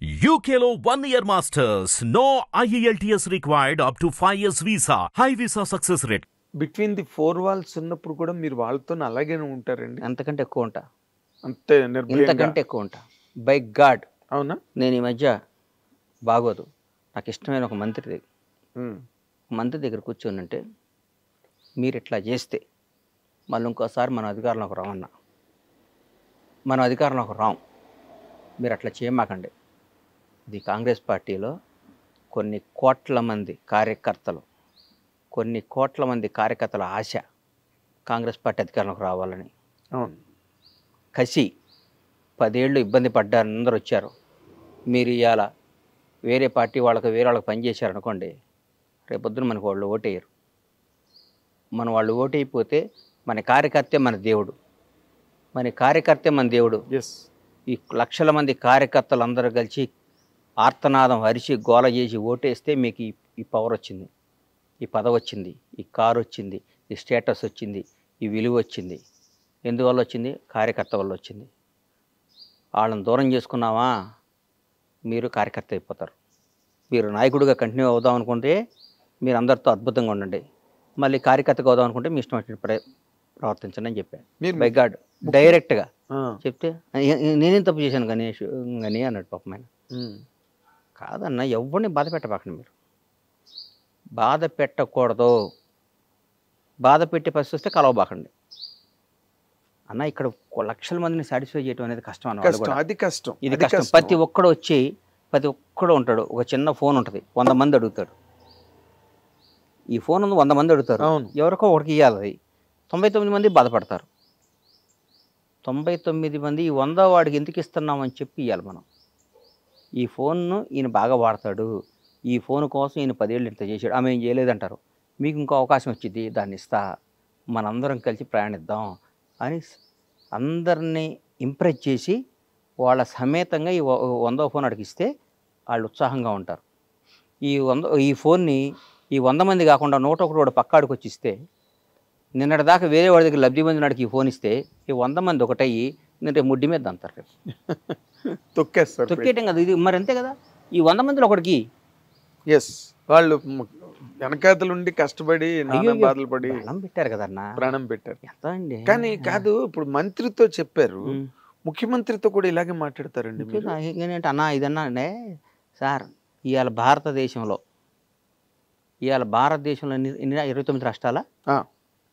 UKLO 1 year masters. No IELTS required up to 5 years visa. High visa success rate. Between the 4 walls ఉన్నప్పుడు కూడా మీరు వాళ్ళతో అలాగే ఉంటారండి? అంతకంటే ఎక్కువ ఉంటా, అంతే నిర్భయంగా? ఇంతకంటే ఎక్కువ ఉంటా. By God. అవునా? నేను ఈ మధ్య బాగోదు, నాకు ఇష్టమైన ఒక మంత్రి దగ్గర కూర్చోనంటే, మీరు ఇట్లా చేస్తే మళ్ళీ ఇంకోసారి మన అధికారంలోకి రామన్నా, మన అధికారంలోకి రాం, మీరు అట్లా చేయమాకండి. ఇది కాంగ్రెస్ పార్టీలో కొన్ని కోట్ల మంది కార్యకర్తల ఆశ కాంగ్రెస్ పార్టీ అధికారంలోకి రావాలని. అవును. కసి 10 ఏళ్ళు ఇబ్బంది పడ్డారు, అందరూ వచ్చారు. మీరు ఇవాళ వేరే పార్టీ వేరే వాళ్ళకి పనిచేశారనుకోండి, రేపొద్దున మనకు వాళ్ళు ఓటేయరు. వాళ్ళు ఓటైపోతే మన కార్యకర్తే మన దేవుడు. ఈ లక్షల మంది కార్యకర్తలు అందరూ కలిసి ఆర్తనాదం అరిచి గోల చేసి ఓటేస్తే మీకు ఈ పవర్ వచ్చింది, ఈ పదవి వచ్చింది, ఈ కారు వచ్చింది, ఈ స్టేటస్ వచ్చింది, ఈ విలువ వచ్చింది. ఎందువల్ల వచ్చింది? కార్యకర్త వల్ల వచ్చింది. వాళ్ళని దూరం చేసుకున్నావా, మీరు కార్యకర్త అయిపోతారు. మీరు నాయకుడిగా కంటిన్యూ అవుదాం అనుకుంటే మీరు అందరితో అద్భుతంగా ఉండండి, మళ్ళీ కార్యకర్తగా అవుదాం అనుకుంటే మీ ఇష్టం వచ్చిన ప్రవర్తించండి అని చెప్పాను. మీరు బై గాడ్ డైరెక్ట్గా చెప్తే నేనేం తప్పు చేశాను గణేష్ అని అన్నాడు పాపం ఆయన. కాదన్న, ఎవరిని బాధ పెట్టబాకండి, మీరు బాధ పెట్టకూడదు. బాధ పెట్టే పరిస్థితి వస్తే కలవబాకండి అన్న. ఇక్కడ లక్షల మందిని సాటిస్ఫై చేయడం అనేది కష్టం అన్న. అది కష్టం, ఇది కష్టం. ప్రతి ఒక్కడు ఉంటాడు, ఒక చిన్న ఫోన్ ఉంటుంది, 100 మంది అడుగుతాడు. ఈ ఫోన్ 100 మంది అడుగుతారు, ఎవరికో ఒకటికి ఇవ్వాలి. అది 99 మంది బాధపడతారు. 99 మంది ఈ 100 వాడికి ఎందుకు ఇస్తున్నామని చెప్పి ఇవ్వాలి మనం. ఈ ఫోన్ను ఈయన బాగా వాడతాడు, ఈ ఫోన్ కోసం ఈయన 10 ఏళ్ళు ఇంత చేశాడు, ఆమె ఏం చేయలేదంటారు. మీకు ఇంకో అవకాశం వచ్చింది, దాన్ని ఇస్తా, మనందరం కలిసి ప్రయాణిద్దాం అని అందరినీ ఇంప్రెస్ చేసి వాళ్ళ సమేతంగా ఈ 100వ ఫోన్ అడిగిస్తే వాళ్ళు ఉత్సాహంగా ఉంటారు. ఈ ఫోన్ని ఈ 100 మంది కాకుండా 101 వాడు పక్కాడికి వచ్చి ఇస్తే, నిన్నటిదాకా వేరే వాడి దగ్గర లబ్ధి పొందినాడికి ఈ ఫోన్ ఇస్తే ఈ 100 మంది ఒకటయ్యి నేను రేపు ముడ్డి మీద అంటారు, రేపు తొక్కేయటం కదా ఇది. మరి అంతే కదా, ఈ 100 మందిలో ఒకటికి వాళ్ళు వెనకాతలుండి కష్టపడి బాధలు పడి పెట్టారు కదన్న, ప్రాణం పెట్టారు. ఎంత అండి? కానీ కాదు, ఇప్పుడు మంత్రితో చెప్పారు, ముఖ్యమంత్రితో కూడా ఇలాగే మాట్లాడతారండి ఏంటంటే అన్న, ఇదన్నా అంటే సార్, ఇవాళ భారతదేశంలో 29 రాష్ట్రాల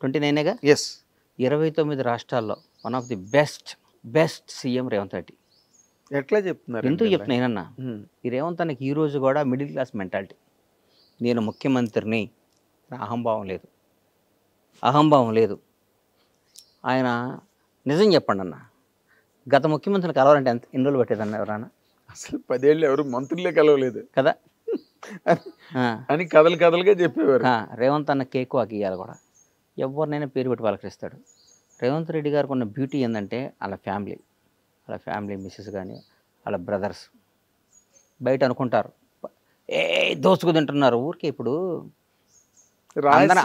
29గా 29 రాష్ట్రాల్లో one of the best CM Revanth Reddy. ఎట్లా చెప్తున్నారు? ఎందుకు చెప్తున్నానన్నా, ఈ రేవంత్ అన్నకి ఈరోజు కూడా మిడిల్ క్లాస్ మెంటాలిటీ. నేను ముఖ్యమంత్రిని, అహంభావం లేదు. ఆయన నిజం చెప్పండి అన్న, గత ముఖ్యమంత్రిని కలవాలంటే ఎన్ని రోజులు పట్టేదన్న ఎవరన్నా? అసలు 10 ఏళ్ళు ఎవరు మంత్రులే కలవలేదు కదా అని కథలుగా చెప్పేవారు. రేవంత్ అన్న కేక్ వాకి ఇవ్వాలి కూడా, ఎవరినైనా పేరు పెట్టి పలకరిస్తాడు. రేవంత్ రెడ్డి గారికి ఉన్న బ్యూటీ ఏంటంటే వాళ్ళ ఫ్యామిలీ మిస్సెస్ కానీ వాళ్ళ బ్రదర్స్ బయట అనుకుంటారు దోసుకు తింటున్నారు ఊరికే. ఇప్పుడు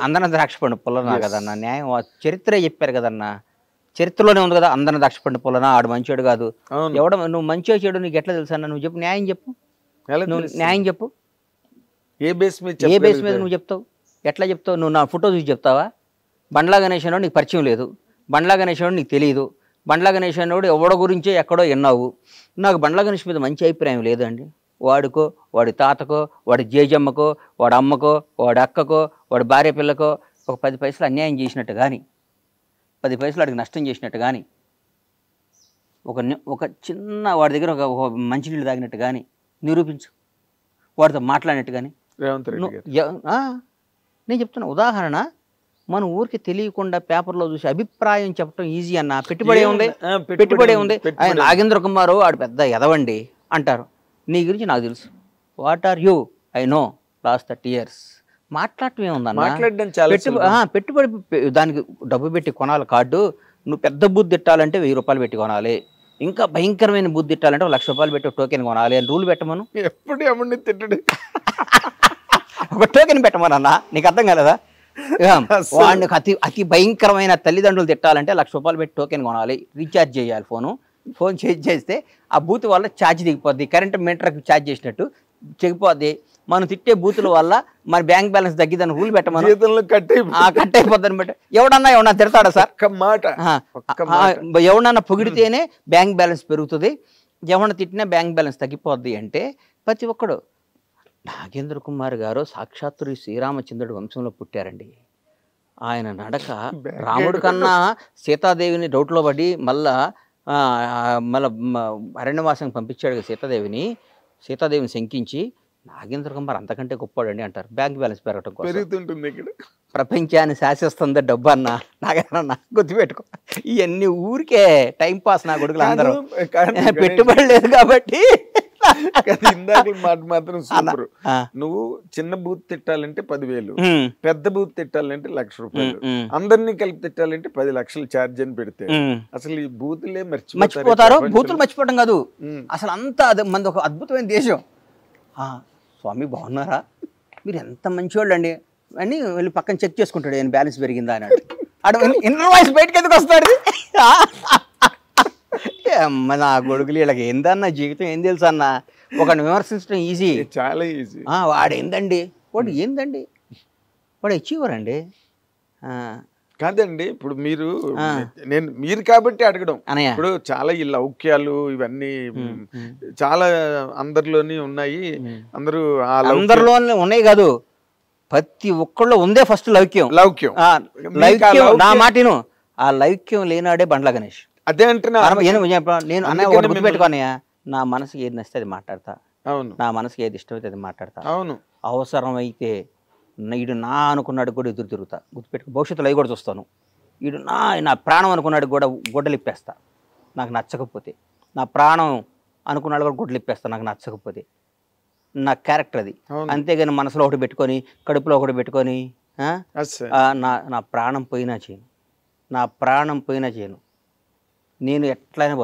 అందరం ద్రాక్ష పండు పొలనా కదన్నా, న్యాయం చరిత్రే చెప్పారు కదన్నా, చరిత్రలోనే ఉంది కదా, అందరం ద్రాక్ష పండు పొలనా, ఆడు మంచోడు కాదు. నువ్వు మంచిగా చెడు నీకు ఎట్లా తెలుసా? నువ్వు చెప్పు, న్యాయం చెప్పు, న్యాయం చెప్పు. ఏ బేస్ మీద నువ్వు చెప్తావు? ఎట్లా చెప్తావు? నువ్వు నా ఫోటో చూసి చెప్తావా? బండ్లా గణేష్ అన్నాడు నీకు పరిచయం లేదు, బండ్లా గణేష్ అన్నాడు నీకు తెలియదు, బండ్లా గణేష్ అన్నాడు ఎవడో గురించో ఎక్కడో విన్నావు. నాకు బండ్లా గణేష్ మీద మంచి అభిప్రాయం లేదండి. వాడికో, వాడి తాతకో, వాడి జేజమ్మకో, వాడి అమ్మకో, వాడి అక్కకో, వాడి భార్య పిల్లకో ఒక 10 పైసలు అన్యాయం చేసినట్టు కానీ, 10 పైసలు వాడికి నష్టం చేసినట్టు కానీ, ఒక చిన్న వాడి దగ్గర ఒక మంచినీళ్ళు తాగినట్టు కానీ నిరూపించు, వాడితో మాట్లాడినట్టు కానీ. నేను చెప్తున్నా ఉదాహరణ, మన ఊరికి తెలియకుండా పేపర్లో చూసి అభిప్రాయం చెప్పడం ఈజీ అన్న. పెట్టుబడే ఉంది. ఆయన నాగేంద్ర కుమార్ ఆడు పెద్ద ఎదవండి అంటారు, నీ గురించి నాకు తెలుసు. What are you? I know last 30 years. మాట్లాడటం ఏముందన్న? పెట్టుబడి దానికి డబ్బు పెట్టి కొనాలి కార్డు. నువ్వు పెద్ద బూత్ తిట్టాలంటే 1000 రూపాయలు పెట్టి కొనాలి, ఇంకా భయంకరమైన బూత్ తిట్టాలంటే 1,00,000 రూపాయలు పెట్టి టోకెన్ కొనాలి అని రూల్ పెట్టమను. ఎప్పుడు ఎవరిని తిట్టడు, ఒక టోకెన్ పెట్టమనన్నా. నీకు అర్థం కాలేదా? వాడికి అతి భయంకరమైన తల్లిదండ్రులు తిట్టాలంటే 1,00,000 రూపాయలు పెట్టి టోకెన్ కొనాలి, రీఛార్జ్ చేయాలి ఫోను. ఫోన్ చేస్తే ఆ బూత్ వల్ల ఛార్జ్ దిగిపోద్ది, కరెంట్ మీటర్కి ఛార్జ్ చేసినట్టు చెగిపోద్ది. మనం తిట్టే బూతుల వల్ల మన బ్యాంక్ బ్యాలెన్స్ తగ్గిద్దని రూల్ పెట్టమని కట్ అయిపోద్ది అనమాట. ఎవడన్నా తిడతాడా సార్? ఎవడన్నా పొగిడితేనే బ్యాంక్ బ్యాలెన్స్ పెరుగుతుంది, ఎవడన్నా తిట్టినా బ్యాంక్ బ్యాలెన్స్ తగ్గిపోద్ది అంటే ప్రతి ఒక్కడు. నాగేంద్ర కుమార్ గారు సాక్షాత్తు శ్రీరామచంద్రుడు వంశంలో పుట్టారండి. ఆయన నడక రాముడి కన్నా సీతాదేవిని డౌట్లో పడి మళ్ళా అరణ్యవాసం పంపించాడు సీతాదేవిని శంకించి. నాగేంద్ర కుమార్ అంతకంటే గొప్పవాడండి అంటారు. బ్యాంక్ బ్యాలెన్స్ పెరగటం కోసం ప్రపంచాన్ని శాసిస్తుంది డబ్బు అన్న. నాగేంద్ర గుర్తుపెట్టుకో, ఇవన్నీ ఊరికే టైం పాస్. నా కొడుకులు అందరూ పెట్టుబడి లేదు కాబట్టి. మాత్రం సూపర్. నువ్వు చిన్న బూత్ తిట్టాలంటే 10,000, పెద్ద బూత్ తిట్టాలంటే ₹1,00,000, అందరినీ కలిపి తిట్టాలంటే 10 లక్షలు ఛార్జ్ అని పెడితే అసలు ఈ బూతులే మర్చిపోతారు. బూతులు మర్చిపోవడం కాదు అసలు, అంతా మనది ఒక అద్భుతమైన దేశం. స్వామి బాగున్నారా, మీరు ఎంత మంచివాళ్ళు అండి అని వెళ్ళి పక్కన చెక్ చేసుకుంటాడు, నేను బ్యాలెన్స్ పెరిగిందా అని. అటు ఇన్నర్ వాయిస్ బయటకి ఎందుకు వస్తాడు? నా కొడుకులు వీళ్ళకి ఏందన్న జీవితం ఏం తెలుసు అన్న. ఒకటి విమర్శించడం ఈజీ, చాలా ఈజీ. వాడు ఏందండి, వాడు ఏందండి, వాడు అచీవర్ అండి. కాదండి, ఇప్పుడు మీరు కాబట్టి అడగడం. ఇప్పుడు చాలా ఈ లౌక్యాలు ఇవన్నీ చాలా అందరిలోని ఉన్నాయి. అందరిలోనే ఉన్నాయి కాదు, ప్రతి ఒక్కళ్ళు ఉందే ఫస్ట్ లౌక్యం. నా మాటను ఆ లౌక్యం లేనాడే బండ్ల గణేష్. అదే అంటున్నా నేను అన్నయ్య గుర్తుపెట్టుకోనయ్యా, నా మనసుకి ఏది నచ్చితే అది మాట్లాడతా. అవును, నా మనసుకి ఏది ఇష్టమైతే అది మాట్లాడతా. అవును, అవసరమైతే వీడు నా అనుకున్నాడు కూడా ఎదురు తిరుగుతా. గుర్తుపెట్టుకో, భవిష్యత్తులో అవి కూడా చూస్తాను. వీడు నా ప్రాణం అనుకున్నాడు కూడా గొడ్డలు ఇప్పేస్తా నాకు నచ్చకపోతే. నా ప్రాణం అనుకున్నాడు కూడా గొడ్డలు ఇప్పేస్తా నాకు నచ్చకపోతే. నా క్యారెక్టర్ అది. అంతేగాని మనసులో ఒకటి పెట్టుకొని కడుపులో ఒకటి పెట్టుకొని నా ప్రాణం పోయినా చేయను, నా ప్రాణం పోయినా చేయను. నేను ఎట్లయినా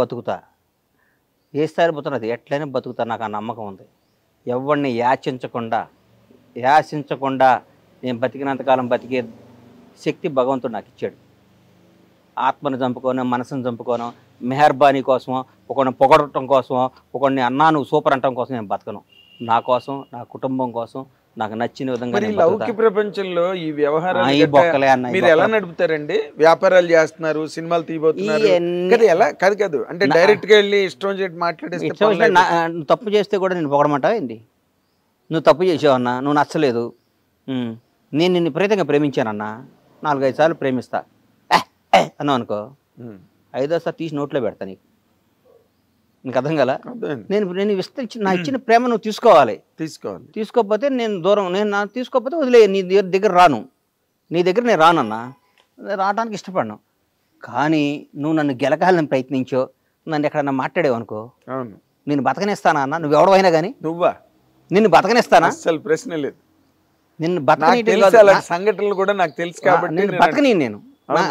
బతుకుతా, ఏ స్థాయిలో బతుకున్నది ఎట్లయినా బతుకుతా. నాకు ఆ నమ్మకం ఉంది. ఎవరిని యాచించకుండా నేను బతికినంతకాలం బతికే శక్తి భగవంతుడు నాకు ఇచ్చాడు. ఆత్మను చంపుకోను, మనసును చంపుకోను, మెహర్బానీ కోసమో, ఒకరిని పొగడటం కోసమో, ఒకరిని అన్నా నువ్వు సూపర్ అంటం కోసం నేను బతకను. నా కోసం, నా కుటుంబం కోసం, నాకు నచ్చిన విధంగా. లౌకిక ప్రపంచంలో ఈ వ్యవహారాలు మీరు ఎలా నడుపుతారండి? వ్యాపారాలు చేస్తున్నారు, సినిమాలు తీయబోతున్నారు, ఎలా కాదు అంటే డైరెక్ట్ గా వెళ్ళి ఇష్టం చేసి మాట్లాడేస్తే. నువ్వు తప్పు చేస్తే కూడా నేను పొగడమంటావా ఏంటి? నువ్వు తప్పు చేసావన్నా, నువ్వు నచ్చలేదు, నేను నిన్ను విపరీతంగా ప్రేమించానన్నా, 4-5 సార్లు ప్రేమిస్తా అన్నావు అనుకో, 5వ సారి తీసి నోట్లో పెడతా. నీకు అర్థం కదా? నేను నా ఇచ్చిన ప్రేమ నువ్వు తీసుకోవాలి. తీసుకోకపోతే నేను దూరం, తీసుకోకపోతే వదిలే, నీ దగ్గర రాను, నీ దగ్గర నేను రానన్నా, రావడానికి ఇష్టపడను. కానీ నువ్వు నన్ను గెలకాలని ప్రయత్నించో, నన్ను ఎక్కడన్నా మాట్లాడేవు అనుకో, నేను బతకనిస్తానా అన్న? నువ్వు ఎవడైనా కానీ నిన్ను బతకనిస్తానా? అసలు ప్రశ్న లేదు. నిన్ను బతకని సంఘటనలు కూడా నాకు తెలుసు కాబట్టి బతకని నేను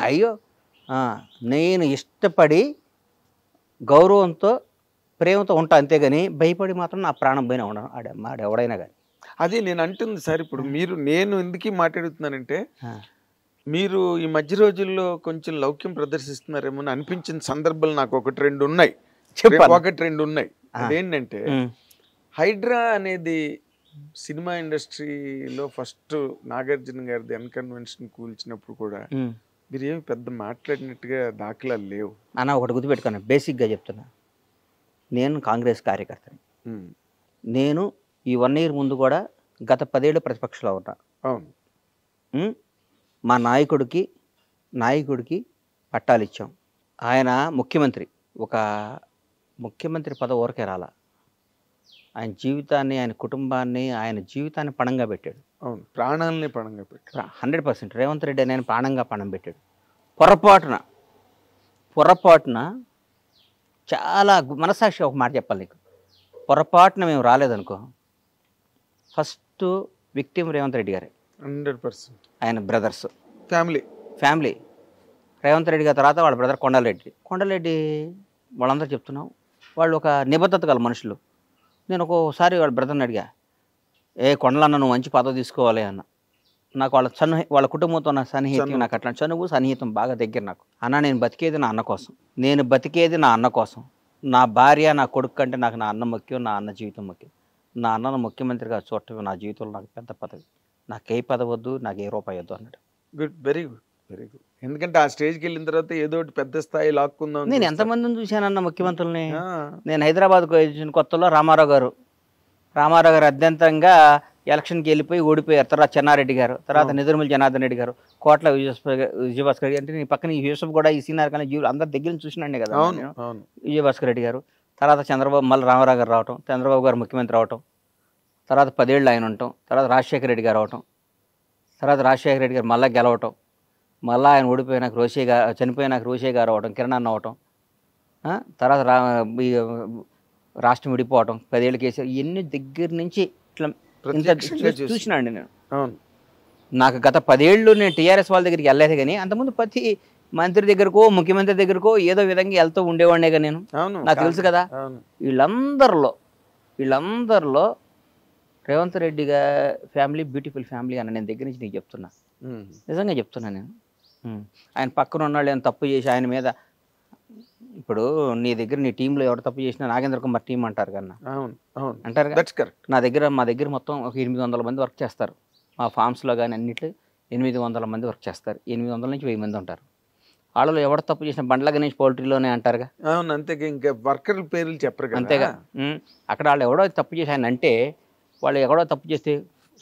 అయ్యో నేను ఇష్టపడి గౌరవంతో ప్రేమతో ఉంటా, అంతేగాని భయపడి మాత్రం నా ప్రాణం పోయినా ఉండను ఎవడైనా కానీ. అది నేను అంటుంది సార్. ఇప్పుడు నేను ఎందుకు మాట్లాడుతున్నానంటే, మీరు ఈ మధ్య రోజుల్లో కొంచెం లౌక్యం ప్రదర్శిస్తున్నారేమో అని అనిపించిన సందర్భాలు నాకు 1-2 ఉన్నాయి. అదేంటంటే, హైడ్రా అనేది సినిమా ఇండస్ట్రీలో ఫస్ట్ నాగార్జున గారిది అన్కన్వెన్షన్ కూల్చినప్పుడు కూడా మీరు ఏమి పెద్ద మాట్లాడినట్టుగా దాఖలాలు లేవు అన్న. ఒకటి గుర్తుపెట్టుకున్నా, బేసిక్గా చెప్తున్నా, నేను కాంగ్రెస్ కార్యకర్తని. నేను ఈ 1 year ముందు కూడా గత 10 ఏళ్ళు ప్రతిపక్షంలో ఉన్నా. మా నాయకుడికి పట్టాలు ఇచ్చాం. ఆయన ముఖ్యమంత్రి, ఒక ముఖ్యమంత్రి పదవి ఊరకే రాలా. ఆయన జీవితాన్ని, ఆయన కుటుంబాన్ని, ఆయన జీవితాన్ని పణంగా పెట్టాడు. ప్రాణాలని పణంగా పెట్టాడు. 100%. రేవంత్ రెడ్డి ఆయన ప్రాణంగా పణం పెట్టాడు. పొరపాటున చాలా మనసాక్షి ఒక మాట చెప్పాలి నీకు. పొరపాటున మేము రాలేదనుకో, ఫస్ట్ విక్టిమ్ రేవంత్ రెడ్డి గారే. 100%. ఆయన బ్రదర్స్, ఫ్యామిలీ. రేవంత్ రెడ్డి గారి తర్వాత వాళ్ళ బ్రదర్ కొండలరెడ్డి వాళ్ళందరూ చెప్తున్నాం, వాళ్ళు ఒక నిబద్ధత గల మనుషులు. నేను ఒక్కోసారి వాళ్ళ బ్రదర్ని అడిగా, కొండలన్న నువ్వు మంచి పదవి తీసుకోవాలి అన్న. నాకు వాళ్ళ కుటుంబంతో నా సన్నిహితం, నాకు అట్లాంటి చనువు సన్నిహితం బాగా దగ్గర నాకు. అన్న నేను బతికేది నా అన్న కోసం, నేను బతికేది నా అన్న కోసం. నా భార్య నా కొడుకు కంటే నాకు నా అన్న ముఖ్యం, నా అన్న జీవితం ముఖ్యం. నా అన్నను ముఖ్యమంత్రిగా చూడటం నా జీవితంలో నాకు పెద్ద పదవి. నాకు ఏ పదవి వద్దు, నాకు ఏ రూపాయి వద్దు అన్నాడు. Good, very good, very good. ఎందుకంటే ఆ స్టేజ్కి వెళ్ళిన తర్వాత ఏదో ఒకటి పెద్ద స్థాయి లాక్కుందాం. నేను ఎంతమందిని చూశానన్న ముఖ్యమంత్రుల్ని. నేను హైదరాబాద్కు వచ్చిన కొత్తలో రామారావు గారు అత్యంతంగా ఎలక్షన్కి వెళ్ళిపోయి ఓడిపోయారు. తర్వాత చెన్నారెడ్డి గారు, తర్వాత నిజర్మల్ జనార్దన్ రెడ్డి గారు, కోట్ల విజయభాస్కర్ రెడ్డి, అంటే నీ పక్కన యూసఫ్ కూడా ఈ సీనియర్ కానీ అందరి దగ్గర నుంచి చూసినండి కదా విజయభాస్కర్ రెడ్డి గారు. తర్వాత చంద్రబాబు, మళ్ళీ రామారావు గారు రావటం, చంద్రబాబు గారు ముఖ్యమంత్రి అవటం, తర్వాత 10 ఏళ్ళు ఆయన ఉండటం, తర్వాత రాజశేఖర రెడ్డి గారు అవటం, తర్వాత రాజశేఖర రెడ్డి గారు మళ్ళీ గెలవటం, మళ్ళీ ఆయన ఓడిపోయినాక చనిపోయినాక రోషే గారు అవటం, కిరణ్ అన్న అవటం, తర్వాత రాష్ట్రం విడిపోవటం, 10 ఏళ్ళు కేసు, ఇవన్నీ దగ్గర నుంచి ఇట్లా చూసినాండి నేను. నాకు గత 10 ఏళ్ళు నేను టీఆర్ఎస్ వాళ్ళ దగ్గరికి వెళ్ళలేదు, కానీ అంతకుముందు ప్రతి మంత్రి దగ్గరకో ముఖ్యమంత్రి దగ్గరకో ఏదో విధంగా వెళ్తూ ఉండేవాడినే కదా నేను. నాకు తెలుసు కదా. వీళ్ళందరిలో Revanth Reddy family beautiful family అన్న నేను దగ్గర నుంచి నీకు చెప్తున్నా, నిజంగా చెప్తున్నా నేను. ఆయన పక్కన ఉన్నాళ్ళు ఏమైనా తప్పు చేసి ఆయన మీద, ఇప్పుడు నీ దగ్గర నీ టీంలో ఎవరు తప్పు చేసినా నాగేంద్ర కుమార్ టీం అంటారు కన్నా, అంటారు. మా దగ్గర మొత్తం ఒక 800 మంది వర్క్ చేస్తారు. మా ఫామ్స్లో కానీ అన్నిట్లో 800 మంది వర్క్ చేస్తారు. 800 నుంచి 1000 మంది ఉంటారు. వాళ్ళలో ఎవరు తప్పు చేసిన బండ్ల గణేష్ పౌల్ట్రీలోనే అంటారుగా. అవును, అంతేగా. ఇంకా వర్కర్ల పేర్లు చెప్పరు, అంతేగా. అక్కడ వాళ్ళు ఎవడో తప్పు చేసి ఆయన అంటే, వాళ్ళు ఎవడో తప్పు చేస్తే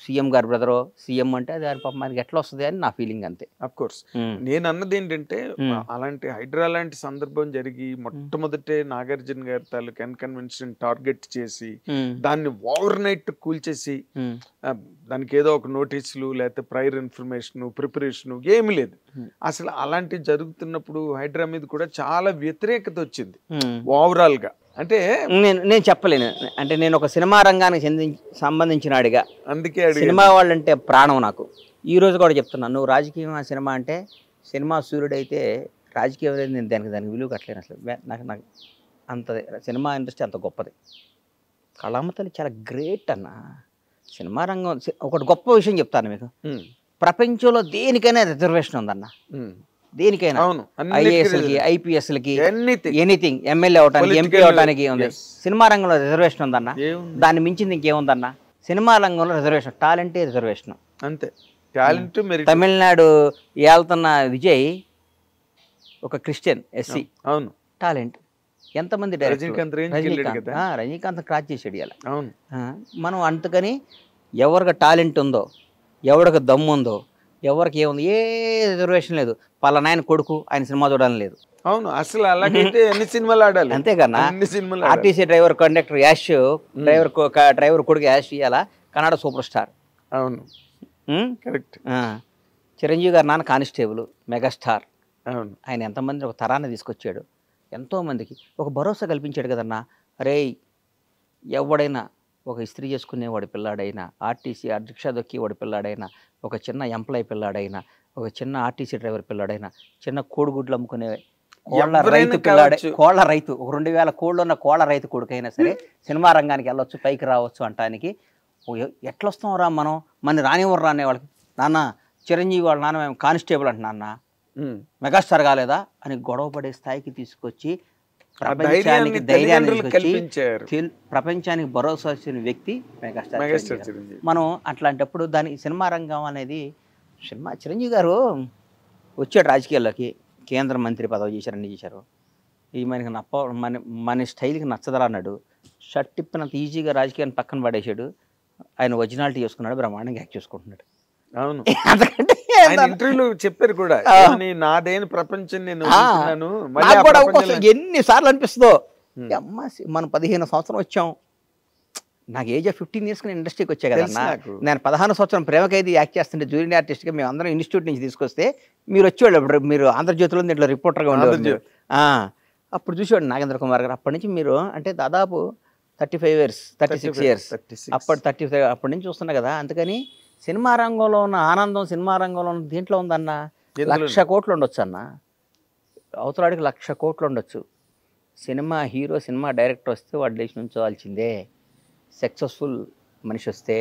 సీఎం గారు బ్రదరో సీఎం అంటే అది పాపం మనకి ఎట్లా వస్తుంది అని నా ఫీలింగ్ అంతే. Of course. నేను అన్నది ఏంటంటే, అలాంటి హైడ్రా లాంటి సందర్భం జరిగి మొట్టమొదటే నాగార్జున గారి తాలూకు కన్వెన్షన్ టార్గెట్ చేసి దాన్ని ఓవర్ నైట్ కూల్చేసి దానికి ఏదో ఒక నోటీసులు లేకపోతే ప్రయర్ ఇన్ఫర్మేషన్ ప్రిపరేషన్ ఏమి లేదు. అసలు అలాంటివి జరుగుతున్నప్పుడు హైడ్రా మీద కూడా చాలా వ్యతిరేకత వచ్చింది ఓవరాల్ గా. అంటే నేను చెప్పలేను, అంటే నేను ఒక సినిమా రంగానికి సంబంధించినాడిగా, అందుకే సినిమా వాళ్ళంటే ప్రాణం నాకు. ఈ రోజు కూడా చెప్తున్నాను, నువ్వు రాజకీయం సినిమా అంటే సినిమా సూర్యుడైతే రాజకీయం అనేది నేను దానికి విలువ కట్టలేను అసలు. నాకు అంత సినిమా ఇండస్ట్రీ అంత గొప్పది. కళామ తల్లి చాలా గ్రేట్ అన్న. సినిమా రంగం ఒకటి గొప్ప విషయం చెప్తాను మీకు, ప్రపంచంలో దేనికైనా రిజర్వేషన్ ఉందన్న, దేనికైనా. ఐఏఎస్లకి ఐపీఎస్లకి ఎనీథింగ్, ఎమ్మెల్యే అవడానికి ఎంపీ అవడానికి ఉంది. సినిమా రంగంలో రిజర్వేషన్ ఉందన్న, దాన్ని మించింది ఇంకేముందన్న. సినిమా రంగంలో రిజర్వేషన్, టాలెంటే రిజర్వేషన్ అంతే. టాలెంట్. తమిళనాడు వెళ్తున్న విజయ్ ఒక క్రిస్టియన్ ఎస్సీ, అవును, టాలెంట్. ఎంతమంది రజనీకాంత్ క్రాచ్ చేసాడు ఇలా. అవును, మనం అందుకని ఎవరికి టాలెంట్ ఉందో, ఎవరికి దమ్ము ఉందో, ఎవరికి ఏముంది, ఏ రిజర్వేషన్ లేదు. పలానా ఆయన కొడుకు ఆయన సినిమా చూడాలని లేదు. అవును, అసలు అలాగైతే అన్ని సినిమాలు ఆడాలి. అంతేకన్నా. RTC driver conductor Yash, driver కొడుకు యాష్ ఇయ్యాల కన్నడ సూపర్ స్టార్. అవును, కరెక్ట్. చిరంజీవి గారు నాన్న కానిస్టేబుల్, మెగాస్టార్. అవును, ఆయన ఎంతమంది ఒక తరాన్ని తీసుకొచ్చాడు, ఎంతోమందికి ఒక భరోసా కల్పించాడు కదన్నా. అరే ఎవడైనా ఒక ఇస్త్రీ చేసుకునే వాడి పిల్లాడైనా, ఆర్టీసీ రిక్షా దొక్కి వాడి పిల్లాడైనా, ఒక చిన్న ఎంప్లాయ్ పిల్లాడైనా, ఒక చిన్న ఆర్టీసీ డ్రైవర్ పిల్లాడైనా, చిన్న కోడిగుడ్లు అమ్ముకునే కోళ్ళ రైతు, ఒక 2000 కోళ్ళు ఉన్న కోళ్ళ రైతు కొడుకైనా సరే సినిమా రంగానికి వెళ్ళొచ్చు, పైకి రావచ్చు అంటానికి. ఎట్లొస్తాం రా మనం, మన రానివ్వరు రానే వాళ్ళకి. నాన్న చిరంజీవి వాళ్ళ నాన్న మేము కానిస్టేబుల్ అంట, నాన్న మెగాస్టార్ కాలేదా అని గొడవ పడే స్థాయికి తీసుకొచ్చి ప్రపంచానికి ధైర్యాన్ని తీసుకొచ్చి ప్రపంచానికి భరోసా ఇచ్చిన వ్యక్తి మెగాస్టార్. మనం అట్లాంటప్పుడు దాని సినిమా రంగం అనేది, సినిమా చిరంజీవి గారు వచ్చాడు రాజకీయాల్లోకి, కేంద్ర మంత్రి పదవి చేశారు, అన్ని చేశారు. ఈ మనకి మన స్టైల్కి నచ్చదరా అన్నాడు. షర్ట్ తిప్పినంత ఈజీగా రాజకీయాన్ని పక్కన పడేసాడు. ఆయన ఒరిజినాలిటీ చేసుకున్నాడు, బ్రహ్మాండంగా యాక్ట్ చేసుకుంటున్నాడు. అవును, ఇంటర్వ్యూలో చెప్పారు కూడా, నాదైన ప్రపంచం నేను ఎన్నిసార్లు అనిపిస్తుందో. అమ్మ మనం 15 సంవత్సరం వచ్చాం, నాకు ఏజ్ ఆఫ్ 15 ఇయర్స్కి నేను ఇండస్ట్రీకి వచ్చా కదన్నా. నేను 16 సంవత్సరం ప్రేమకైది యాక్ట్ చేస్తుంటే జూనియర్ ఆర్టిస్ట్గా మేము అందరం ఇన్స్టిట్యూట్ నుంచి తీసుకొస్తే మీరు వచ్చేవాళ్ళు, మీరు ఆంధ్రజ్యోతిలో దీంట్లో రిపోర్టర్గా ఉండేవాళ్ళు. అప్పుడు చూసేవాడు నాగేంద్ర కుమార్ గారు. అప్పటి నుంచి మీరు అంటే దాదాపు 35 ఇయర్స్ 36 ఇయర్స్ అప్పటి 35 అప్పటి నుంచి చూస్తున్నా కదా. అందుకని సినిమా రంగంలో ఉన్న ఆనందం, సినిమా రంగంలో ఉన్న దీంట్లో ఉందన్న. 1,00,000 కోట్లు ఉండొచ్చు అన్న, అవతలాడికి 1,00,000 కోట్లు ఉండొచ్చు. సినిమా హీరో, సినిమా డైరెక్టర్ వస్తే వాడు లేచి నుంచోవాల్సిందే. సక్సెస్ఫుల్ మనిషి వస్తే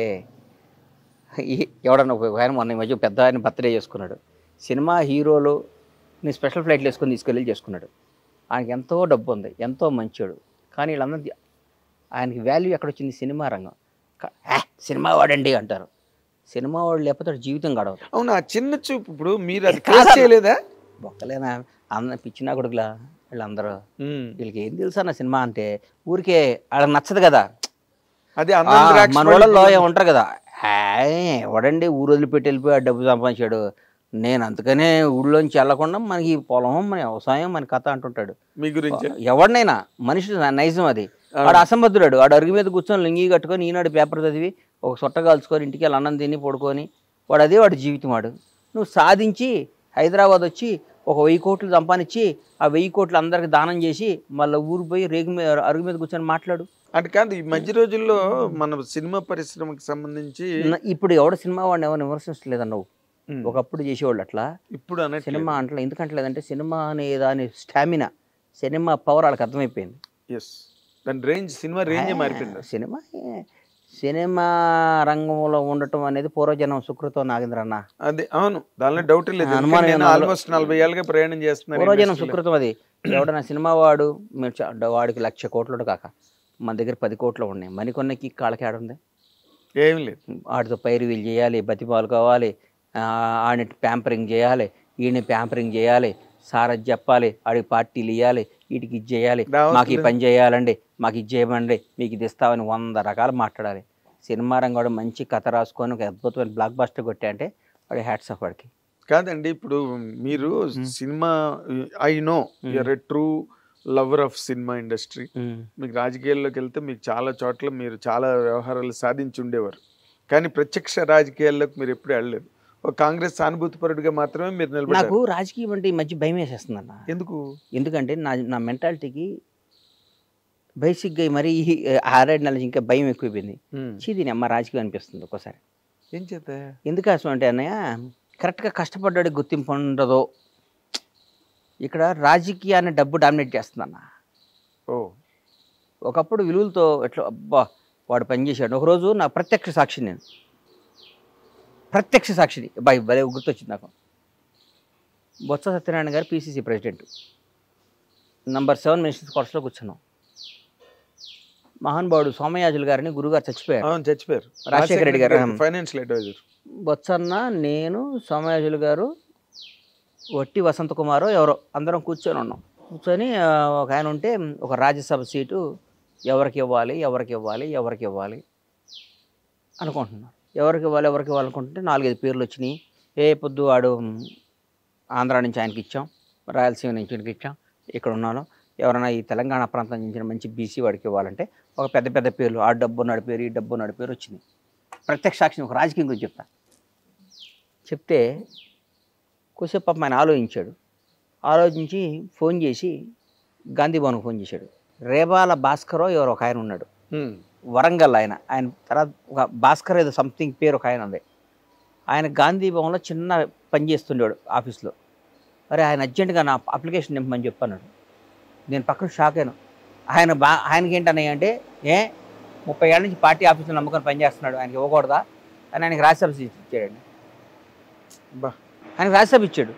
ఎవడన్నా ఒక ఆయన మొన్న ఈ మధ్య పెద్ద ఆయన బర్త్డే చేసుకున్నాడు. సినిమా హీరోలు నీ స్పెషల్ ఫ్లైట్లు వేసుకొని తీసుకెళ్ళి చేసుకున్నాడు. ఆయనకి ఎంతో డబ్బు ఉంది, ఎంతో మంచోడు. కానీ వీళ్ళందరూ ఆయనకి వాల్యూ ఎక్కడొచ్చింది? సినిమా రంగం. సినిమా వాడండి అంటారు. సినిమా వాడు లేకపోతే జీవితం గడవదు. అవును, ఆ చిన్న చూపు ఇప్పుడు మీరు అది క్రాస్ చేయలేదా? ఒక్కలేనా పిచ్చినా కొడుకులా వీళ్ళందరూ. వీళ్ళకి ఏం తెలుసా నా సినిమా అంటే? ఊరికే వాళ్ళకి నచ్చదు కదా. అది మన వాళ్ళలో ఉంటారు కదా, ఎవడండి ఊరు వదిలిపెట్టి వెళ్ళిపోయి ఆ డబ్బు సంపాదించాడు, నేను అందుకనే ఊళ్ళోంచి వెళ్ళకుండా మనకి పొలం, మన వ్యవసాయం, మన కథ అంటుంటాడు. మీ గురించి ఎవడినైనా మనిషి నైజం అది. వాడు అసంబద్ధుడాడు. వాడు అరుగు మీద కూర్చొని లింగి కట్టుకొని ఈనాడు పేపర్ చదివి ఒక సొట్ట కాల్చుకొని ఇంటికి వెళ్ళి అన్నం తిని పడుకొని వాడు అదే వాడి జీవితం. వాడు నువ్వు సాధించి హైదరాబాద్ వచ్చి ఒక 1000 కోట్లు సంపాదించి ఆ 1000 కోట్లు అందరికి దానం చేసి మళ్ళీ ఊరు పోయి అరుగు మీద కూర్చొని మాట్లాడు. అంటే కాదు, ఈ మధ్య రోజుల్లో మన సినిమా పరిశ్రమకి సంబంధించి ఇప్పుడు ఎవడ సినిమా వాడిని ఎవరు విమర్శించలేదన్న నువ్వు. ఒకప్పుడు చేసేవాళ్ళు అట్లా, ఇప్పుడు సినిమా అంటలే. ఎందుకంటలేదంటే సినిమా అనే దాని స్టామినా, సినిమా పవర్ వాళ్ళకి అర్థమైపోయింది. దాని రేంజ్, సినిమా రేంజ్ మారిపోయింది. సినిమా రంగంలో ఉండటం అనేది పూర్వజనం సుకృతం నాగేంద్ర అన్న. అది అవును, దానిలో డౌట్ లేదు. ఆల్మోస్ట్ 40 ఏళ్ళుగా ప్రయాణం చేస్తున్నారు. పూర్వజనం సుకృతం అది. ఎవడన్నా సినిమా వాడు వాడికి 1,00,000 కోట్లు కాక మన దగ్గర 10 కోట్లు ఉన్నాయి. మరికొన్నకి కాళ్ళకి ఆడుంది ఏం లేదు. వాటితో పైరువీలు చేయాలి, బతిమాలు కావాలి, ఆడిని ప్యాంపరింగ్ చేయాలి, ఈయన ప్యాంపరింగ్ చేయాలి, సారథ్ చెప్పాలి, ఆడికి పార్టీలు ఇవ్వాలి, వీటికి ఇది చేయాలి, మాకు ఈ పని చేయాలండి, మాకు ఇది చేయమండి, మీకు ఇది ఇస్తామని 100 రకాలు మాట్లాడాలి. సినిమా రంగం మంచి కథ రాసుకొని ఒక అద్భుతమైన బ్లాక్ బస్టర్ కొట్టా అంటే వాడి హ్యాట్స్ ఆఫ్ వాడికి. కాదండి, ఇప్పుడు మీరు cinema, I know you are a true lover of cinema industry. మీకు రాజకీయాల్లోకి వెళ్తే మీకు చాలా చోట్ల మీరు చాలా వ్యవహారాలు సాధించి ఉండేవారు. కానీ ప్రత్యక్ష రాజకీయాల్లోకి మీరు ఎప్పుడు వెళ్ళలేదు. ఒక కాంగ్రెస్ సానుభూతిపరుడిగా మాత్రమే మీరు నిలబడ్డారు. నాకు రాజకీయం అంటే ఈ మధ్య భయం వేసేస్తుంది అన్న. ఎందుకంటే నా మెంటాలిటీకి బేసిక్గా మరీ 6-7 నెలలు ఇంకా భయం ఎక్కువైపోయింది. చీదీని అమ్మ రాజకీయం అనిపిస్తుంది ఒక్కోసారి. ఏం చేత? ఎందుకోసం అంటే అన్నయ్య, కరెక్ట్గా కష్టపడ్డాడు గుర్తింపు ఉండదో. ఇక్కడ రాజకీయాన్ని డబ్బు డామినేట్ చేస్తుందన్న. ఒకప్పుడు విలువలతో ఎట్లా అబ్బా వాడు పనిచేశాడు. ఒకరోజు నా ప్రత్యక్ష సాక్షి, నేను ప్రత్యక్ష సాక్షిని భలే గుర్తొచ్చింది నాకు. బొత్స సత్యనారాయణ గారు పిసిసి ప్రెసిడెంట్, నంబర్ 7 మినిస్టర్స్ కోర్సులో కూర్చున్నాం. మహానుభావుడు సోమయాజులు గారిని గురుగారు చచ్చిపోయారు. రాజశేఖర రెడ్డి గారు ఫైనాన్షియల్ అడ్వైజర్. బొత్సన్న, నేను, సోమయాజులు గారు, వట్టి వసంత కుమారు ఎవరో అందరం కూర్చొని ఉన్నాం. కూర్చొని ఒక ఆయన ఉంటే ఒక రాజ్యసభ సీటు ఎవరికి ఇవ్వాలి అనుకుంటున్నాం. ఎవరికి ఇవ్వాలి అనుకుంటుంటే 4-5 పేర్లు వచ్చినాయి. పొద్దు వాడు ఆంధ్ర నుంచి ఆయనకి ఇచ్చాం, రాయలసీమ నుంచి ఆయనకి ఇచ్చాం, ఇక్కడ ఉన్నాను. ఎవరైనా ఈ తెలంగాణ ప్రాంతం నుంచి మంచి బీసీ వాడికి ఇవ్వాలంటే ఒక పెద్ద పేర్లు, ఆ డబ్బు ఉన్నాడు పేరు, ఈ డబ్బు ఉన్నాడు పేరు వచ్చింది. ప్రత్యక్ష సాక్షిని ఒక రాజకీయం గురించి చెప్తే కొద్దిసేపు పాపం ఆయన ఆలోచించి ఫోన్ చేసి గాంధీ భవన్కి ఫోన్ చేశాడు. రేబాల భాస్కరో ఎవరో ఒక ఆయన ఉన్నాడు, వరంగల్. ఆయన తర్వాత ఒక భాస్కర్ ఏదో సంథింగ్ పేరు ఒక ఆయన ఉంది. ఆయన గాంధీ భవన్లో చిన్న పని చేస్తుండేవాడు ఆఫీస్లో. మరి ఆయన అర్జెంటుగా నా అప్లికేషన్ నింపమని చెప్పన్నాడు. నేను పక్కన షాక్ అయ్యాను. ఆయనకి ఏంటన్నాయి అంటే 30 ఏళ్ళ నుంచి పార్టీ ఆఫీసులో నమ్ముకొని పనిచేస్తున్నాడు, ఆయనకి ఇవ్వకూడదా అని ఆయనకి రాజ్యసభ ఇచ్చాడండి. ఆయనకి రాజ్యసభ ఇచ్చాడు.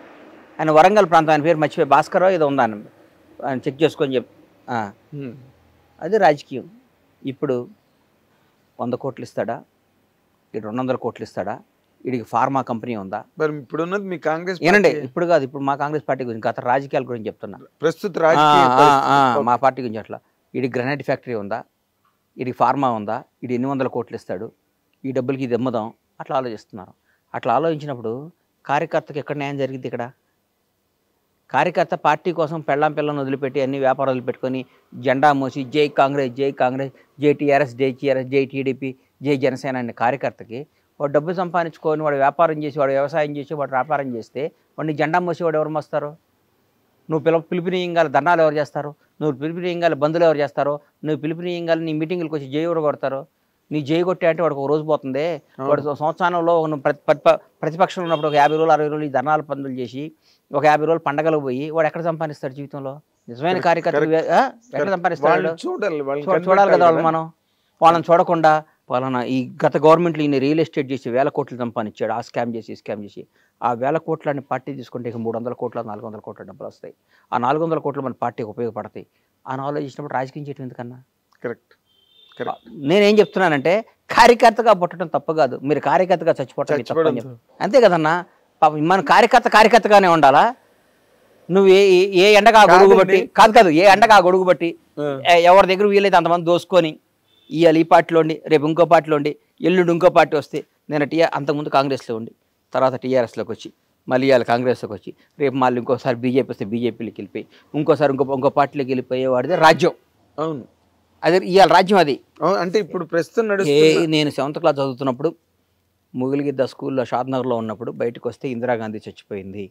ఆయన వరంగల్ ప్రాంతం, ఆయన పేరు మర్చిపోయి భాస్కరో ఏదో ఉందా ఆయన చెక్ చేసుకొని అది రాజకీయం. ఇప్పుడు 100 కోట్లు ఇస్తాడా, 200 కోట్లు ఇస్తాడా, వీడికి ఫార్మా కంపెనీ ఉందా? మరి ఇప్పుడు ఉన్నది మీ కాంగ్రెస్ ఏనండి, ఇప్పుడు కాదు, ఇప్పుడు మా కాంగ్రెస్ పార్టీ గురించి, గత రాజకీయాల గురించి చెప్తున్నా. ప్రస్తుత మా పార్టీ గురించి అట్లా, వీడికి గ్రనైట్ ఫ్యాక్టరీ ఉందా, వీడికి ఫార్మా ఉందా, వీడు 800 కోట్లు ఇస్తాడు, ఈ డబ్బులకి ఇది అమ్ముదాం, అట్లా ఆలోచిస్తున్నారు. అట్లా ఆలోచించినప్పుడు కార్యకర్తకి ఎక్కడ న్యాయం జరిగింది? ఇక్కడ కార్యకర్త పార్టీ కోసం పిల్లని వదిలిపెట్టి అన్ని వ్యాపారాలు వదిలిపెట్టుకొని జెండా మోసి జై కాంగ్రెస్, జై టీఆర్ఎస్, జై టీడీపీ, జై జనసేన అనే కార్యకర్తకి వాడు డబ్బు సంపాదించుకొని వాడు వ్యాపారం చేసి, వాడు వ్యవసాయం చేసి, వాడు వ్యాపారం చేస్తే వాడిని జెండా మోసి వాడు ఎవరు మోస్తారు? నువ్వు పిలుపునియంగాల దండాలు ఎవరు చేస్తారు? నువ్వు పిలుపునియంగాల బంధువులు ఎవరు చేస్తారో? నువ్వు పిలుపునియంగాల నీ మీటింగులకు వచ్చి జై ఎవరు కొడతారు? నీ జై కొట్టే అంటే వాడికి ఒక రోజు పోతుంది. వాడు సంవత్సరంలో ప్రతిపక్షంలో ఉన్నప్పుడు ఒక 50 రోజులు 60 రోజులు ఈ ధర్నాలు పనులు చేసి ఒక 50 రోజులు పండగలకు పోయి వాడు ఎక్కడ సంపాదిస్తాడు జీవితంలో? నిజమైన కార్యకర్త ఎక్కడ సంపాదిస్తాడు? చూడాలి కదా వాళ్ళు. మనం వాళ్ళని చూడకుండా పలానా ఈ గత గవర్నమెంట్లో ఈయన రియల్ ఎస్టేట్ చేసి 1000 కోట్లు సంపాదించాడు, ఆ స్కామ్ చేసి ఆ 1000 కోట్లని పార్టీ తీసుకుంటే ఇక 300 కోట్ల 400 కోట్ల డబ్బులు వస్తాయి. ఆ 400 కోట్లు మన పార్టీకి ఉపయోగపడతాయి అని ఆలోచించినప్పుడు రాజకీయం చేయడం ఎందుకన్నా? కరెక్ట్. నేనేం చెప్తున్నానంటే కార్యకర్తగా పుట్టడం తప్పు కాదు, మీరు కార్యకర్తగా చచ్చిపోవటం అంతే కదన్నా. పాపం మన కార్యకర్తగానే ఉండాలా? నువ్వు ఏ ఎండగా గొడుగు బట్టి కాదు ఏ ఎండగా గొడుగు బట్టి ఎవరి దగ్గర వీలైతే అంతమంది దోసుకొని ఇవాళ ఈ పార్టీలో ఉండి రేపు ఇంకో పార్టీలో ఉండి ఎల్లుండి ఇంకో పార్టీ వస్తే నేను అంతకుముందు కాంగ్రెస్లో ఉండి తర్వాత టీఆర్ఎస్లోకి వచ్చి మళ్ళీ ఇవాళ కాంగ్రెస్లోకి వచ్చి రేపు మళ్ళీ ఇంకోసారి బీజేపీ వస్తే బీజేపీలోకి వెళ్ళిపోయి ఇంకోసారి ఇంకో పార్టీలోకి వెళ్ళిపోయేవాడిదే రాజ్యం. అవును, అదే ఇవాళ రాజ్యం అది. అంటే ఇప్పుడు ప్రస్తుతం నేను 7th క్లాస్ చదువుతున్నప్పుడు ముగిలిగిద్ద స్కూల్లో షాద్నగర్లో ఉన్నప్పుడు బయటకు వస్తే ఇందిరాగాంధీ చచ్చిపోయింది.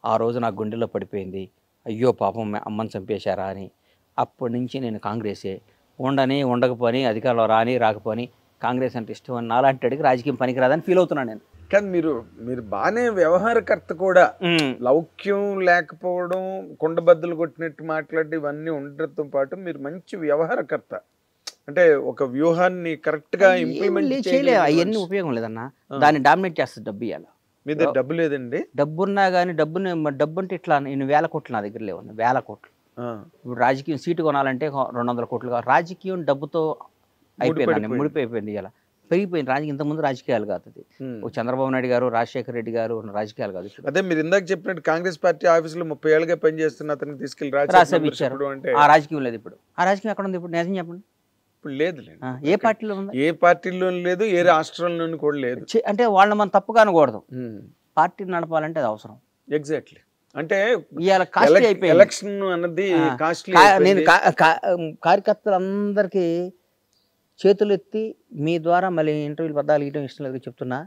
ఆ రోజు నాకు గుండెలో పడిపోయింది, అయ్యో పాపం అమ్మని చంపేశారా అని. అప్పటి నుంచి నేను కాంగ్రెసే, ఉండకపోని అధికారంలో రాకపోని కాంగ్రెస్ అంటే ఇష్టం అని నాలాంటి అడిగి రాజకీయం పనికిరాదని ఫీల్ అవుతున్నాను నేను. కానీ మీరు బాగానే వ్యవహారకర్త కూడా, లౌక్యం లేకపోవడం, కుండబద్దలు కొట్టినట్టు మాట్లాడి ఇవన్నీ ఉండటంతో పాటు మీరు మంచి వ్యవహారకర్త. అంటే ఒక వ్యూహాన్ని కరెక్ట్ గా ఇంప్లిమెంట్ చేయలేదు, అవన్నీ ఉపయోగం లేదన్నా. దాన్ని డామినేట్ చేస్తుంది డబ్బు. ఇవ్వాలి మీ దగ్గర డబ్బు లేదండి? డబ్బున్నా కానీ డబ్బు అంటే ఇట్లా నేను 1000 కోట్లు నా దగ్గర లేవు, 1000 కోట్లు. ఇప్పుడు రాజకీయం సీటు కొనాలంటే 200 కోట్లు కావాలి. రాజకీయం డబ్బుతో అయిపోయింది, ముడిపోయిపోయింది. ఇలా పెరిగిపోయింది రాజకీయం. ఇంతకుముందు రాజకీయాలు కాదు అది. చంద్రబాబు నాయుడు గారు, రాజశేఖర రెడ్డి గారు రాజకీయాలు కాదు. అదే మీరు ఇందాక చెప్పినట్టు కాంగ్రెస్ పార్టీ ఆఫీసులో 30 ఏళ్ళుగా పనిచేస్తున్న అతనికి తీసుకెళ్లి రాజ్యసభ ఇచ్చారు. ఆ రాజకీయం లేదు ఇప్పుడు. ఆ రాజకీయం ఎక్కడ ఉంది ఇప్పుడు? నిజం చెప్పండి. ఇప్పుడు లేదు. ఏ పార్టీలో ఉంది? ఏ పార్టీలో లేదు, ఏ రాష్ట్రంలోనూ కూడా లేదు. అంటే వాళ్ళని మనం తప్పుగా అనకూడదు. పార్టీని నడపాలంటే అది అవసరం. ఎగ్జాక్ట్లీ. అంటే ఎలక్షన్ అన్నది నేను కార్యకర్తలందరికీ చేతులు ఎత్తి మీ ద్వారా మళ్ళీ ఇంటర్వ్యూలు పద్దాలు ఇవ్వడం ఇష్టం లేదు చెప్తున్నా.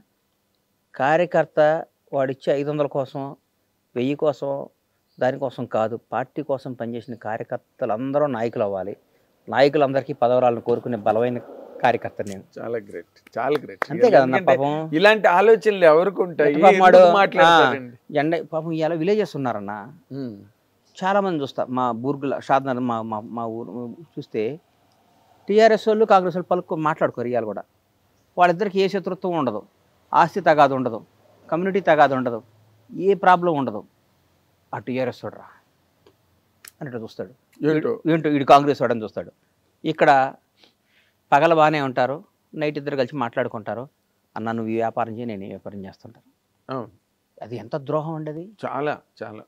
కార్యకర్త వాడిచ్చే 500 కోసం 1000 కోసం దానికోసం కాదు, పార్టీ కోసం పనిచేసిన కార్యకర్తలందరూ నాయకులు అవ్వాలి. నాయకులందరికీ పదవరాలను కోరుకునే బలమైన కార్యకర్త నేను. చాలా గ్రేట్, చాలా గ్రేట్. అంతే కదన్నా. పాపం ఇలాంటి ఆలోచనలు ఎవరికి ఉంటాయి? జెండా పాపం ఇలా విలేజెస్ ఉన్నారన్న చాలా మంది చూస్తా. మా బూర్గుల షాద్నగర్ మా ఊరు చూస్తే టీఆర్ఎస్ వాళ్ళు కాంగ్రెస్ వాళ్ళు మాట్లాడుకోరు. ఇవాళ కూడా వాళ్ళిద్దరికి ఏ శత్రుత్వం ఉండదు, ఆస్తి తగాదు ఉండదు, కమ్యూనిటీ తగాదు ఉండదు, ఏ ప్రాబ్లం ఉండదు. ఆ టీఆర్ఎస్ వాడు రా అన్నట్టు చూస్తాడు, ఏంటో వీడు కాంగ్రెస్ వాడని చూస్తాడు. ఇక్కడ పగల బాగానే ఉంటారు, నైట్ ఇద్దరు కలిసి మాట్లాడుకుంటారు. అన్న నువ్వు ఈ వ్యాపారం చేయి, నేను ఈ వ్యాపారం చేస్తుంటాను. అది ఎంత ద్రోహం అండి అది. చాలా చాలా.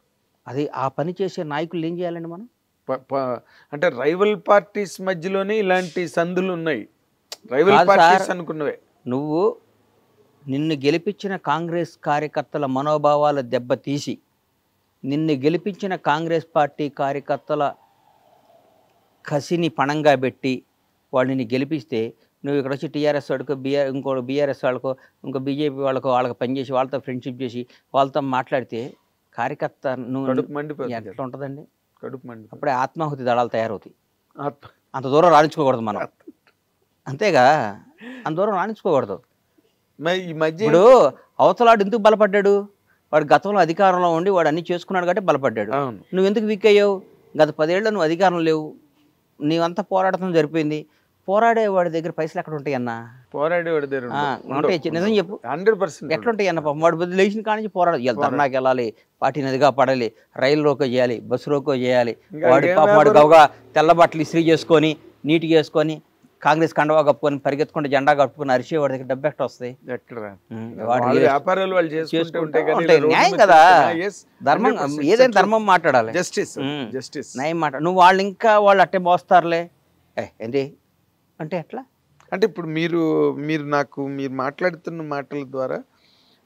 అది ఆ పని చేసే నాయకులు ఏం చేయాలండి మనం? అంటే రైవల్ పార్టీస్ మధ్యలోనే ఇలాంటి సందులు ఉన్నాయి. రైవల్ పార్టీస్ అనుకున్నవే. నువ్వు నిన్ను గెలిపించిన కాంగ్రెస్ కార్యకర్తల మనోభావాల దెబ్బతీసి, నిన్ను గెలిపించిన కాంగ్రెస్ పార్టీ కార్యకర్తల కసిని పణంగా పెట్టి వాళ్ళని గెలిపిస్తే నువ్వు ఇక్కడ వచ్చి టీఆర్ఎస్ వాడికో ఇంకో బీఆర్ఎస్ వాళ్ళకో ఇంకో బీజేపీ వాళ్ళకి పనిచేసి వాళ్ళతో ఫ్రెండ్షిప్ చేసి వాళ్ళతో మాట్లాడితే కార్యకర్త నువ్వు ఎట్లా ఉంటుందండి? అప్పుడే ఆత్మాహుతి దళాలు తయారవుతాయి. అంత దూరం రాణించుకోకూడదు మనం. అంతేగా, అంత దూరం రాణించుకోకూడదు. ఇప్పుడు అవతలాడు ఎందుకు బలపడ్డాడు? వాడు గతంలో అధికారంలో ఉండి వాడు అన్ని చేసుకున్నాడు కాబట్టి బలపడ్డాడు. నువ్వు ఎందుకు వీక్ అయ్యావు? గత 10 ఏళ్ళు నువ్వు అధికారం లేవు, నీవంతా పోరాటం జరిపోయింది. పోరాడేవాడి దగ్గర పైసలు ఎక్కడ ఉంటాయి అన్న? పోరాడేవాడి దగ్గర నిజం చెప్పు, 100% ఎట్లుంటాయి అన్న? వాడు బదులు లేచిన కాడి నుంచి పోరాడు. ధర్నాకి వెళ్ళాలి, పార్టీని అదిగా పడాలి, రైలు రోకో చేయాలి, బస్సు రోకో చేయాలి. వాడు గౌగా తెల్ల బట్టలు ఇస్త్రీ చేసుకొని నీట్గా వేసుకొని కాంగ్రెస్ కండవా కప్పుకొని పరిగెత్తుకుంటే జెండా కప్పుకొని అరిచేవాడి దగ్గర డబ్బు ఎక్కడ వస్తాయి? న్యాయం కదా, ధర్మం. ఏదైనా ధర్మం మాట్లాడాలి, న్యాయం మాట్లాడాలి. నువ్వు వాళ్ళు ఇంకా వాళ్ళు అట్టే మోస్తారులే ఏంటి అంటే ఎట్లా? అంటే ఇప్పుడు మీరు మాట్లాడుతున్న మాటల ద్వారా